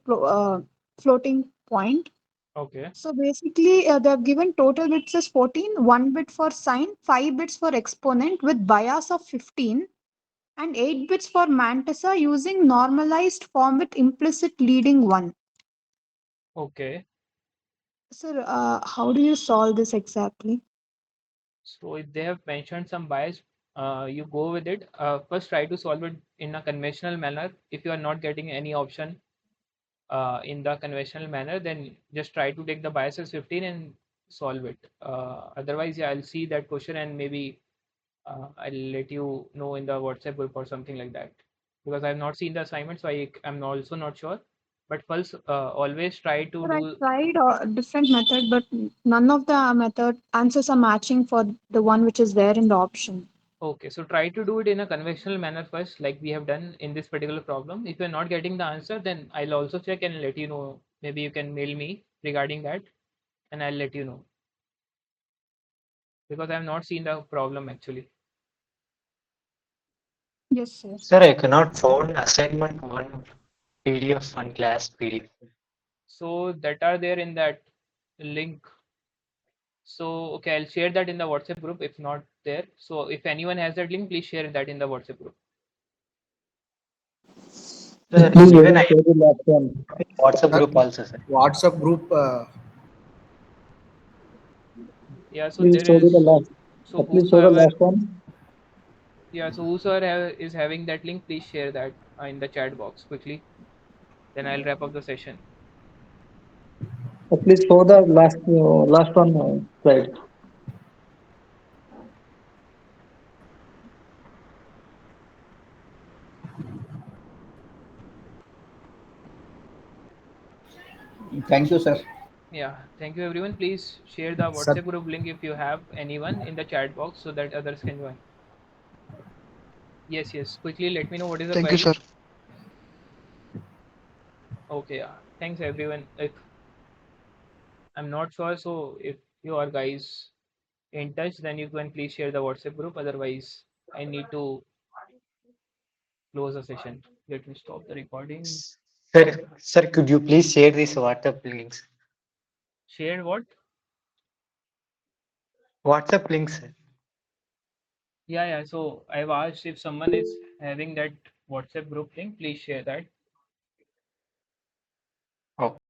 floating point. Okay. So basically, they have given total bits as 14, 1 bit for sign, 5 bits for exponent with bias of 15, and 8 bits for mantissa using normalized form with implicit leading 1. Okay. Sir, how do you solve this exactly? So if they have mentioned some bias, you go with it. First, try to solve it in a conventional manner. If you are not getting any option in the conventional manner, then just try to take the bias as 15 and solve it. Otherwise, yeah, I'll see that question and maybe I'll let you know in the WhatsApp group or something like that. Because I have not seen the assignment, so I'm also not sure. But first, always try to Sir, I do. tried a different method, but none of the method answers are matching for the one which is there in the option. Okay, so try to do it in a conventional manner first, like we have done in this particular problem. If you're not getting the answer, then I'll also check and let you know. Maybe you can mail me regarding that and I'll let you know. Because I have not seen the problem actually. Yes, sir. Sir, I cannot found assignment one PDF, one class PDF. So that are there in that link. So okay, I'll share that in the WhatsApp group if not there. So if anyone has that link, please share that in the WhatsApp group. Sir, Please even Vedas, I share the last one. WhatsApp Sir, group also, sir. WhatsApp group. Yeah, so Please there show me the is, last. so Please show the whosoever, last one. yeah, so whosoever is having that link, please share that in the chat box quickly. Then I'll wrap up the session. Please show the last one slide. Thank you, sir. Yeah, thank you everyone. Please share the Sir, WhatsApp group link if you have anyone in the chat box so that others can join. Yes, yes. Quickly let me know what is the Thank you, query. sir. Okay, yeah. Thanks everyone. If I'm not sure, so if you are guys in touch, then you can please share the WhatsApp group. Otherwise, I need to close the session. Let me stop the recording. Sir, could you please share these WhatsApp links? Share what? WhatsApp links, sir. Yeah, yeah. So I've asked if someone is having that WhatsApp group link, please share that. Okay.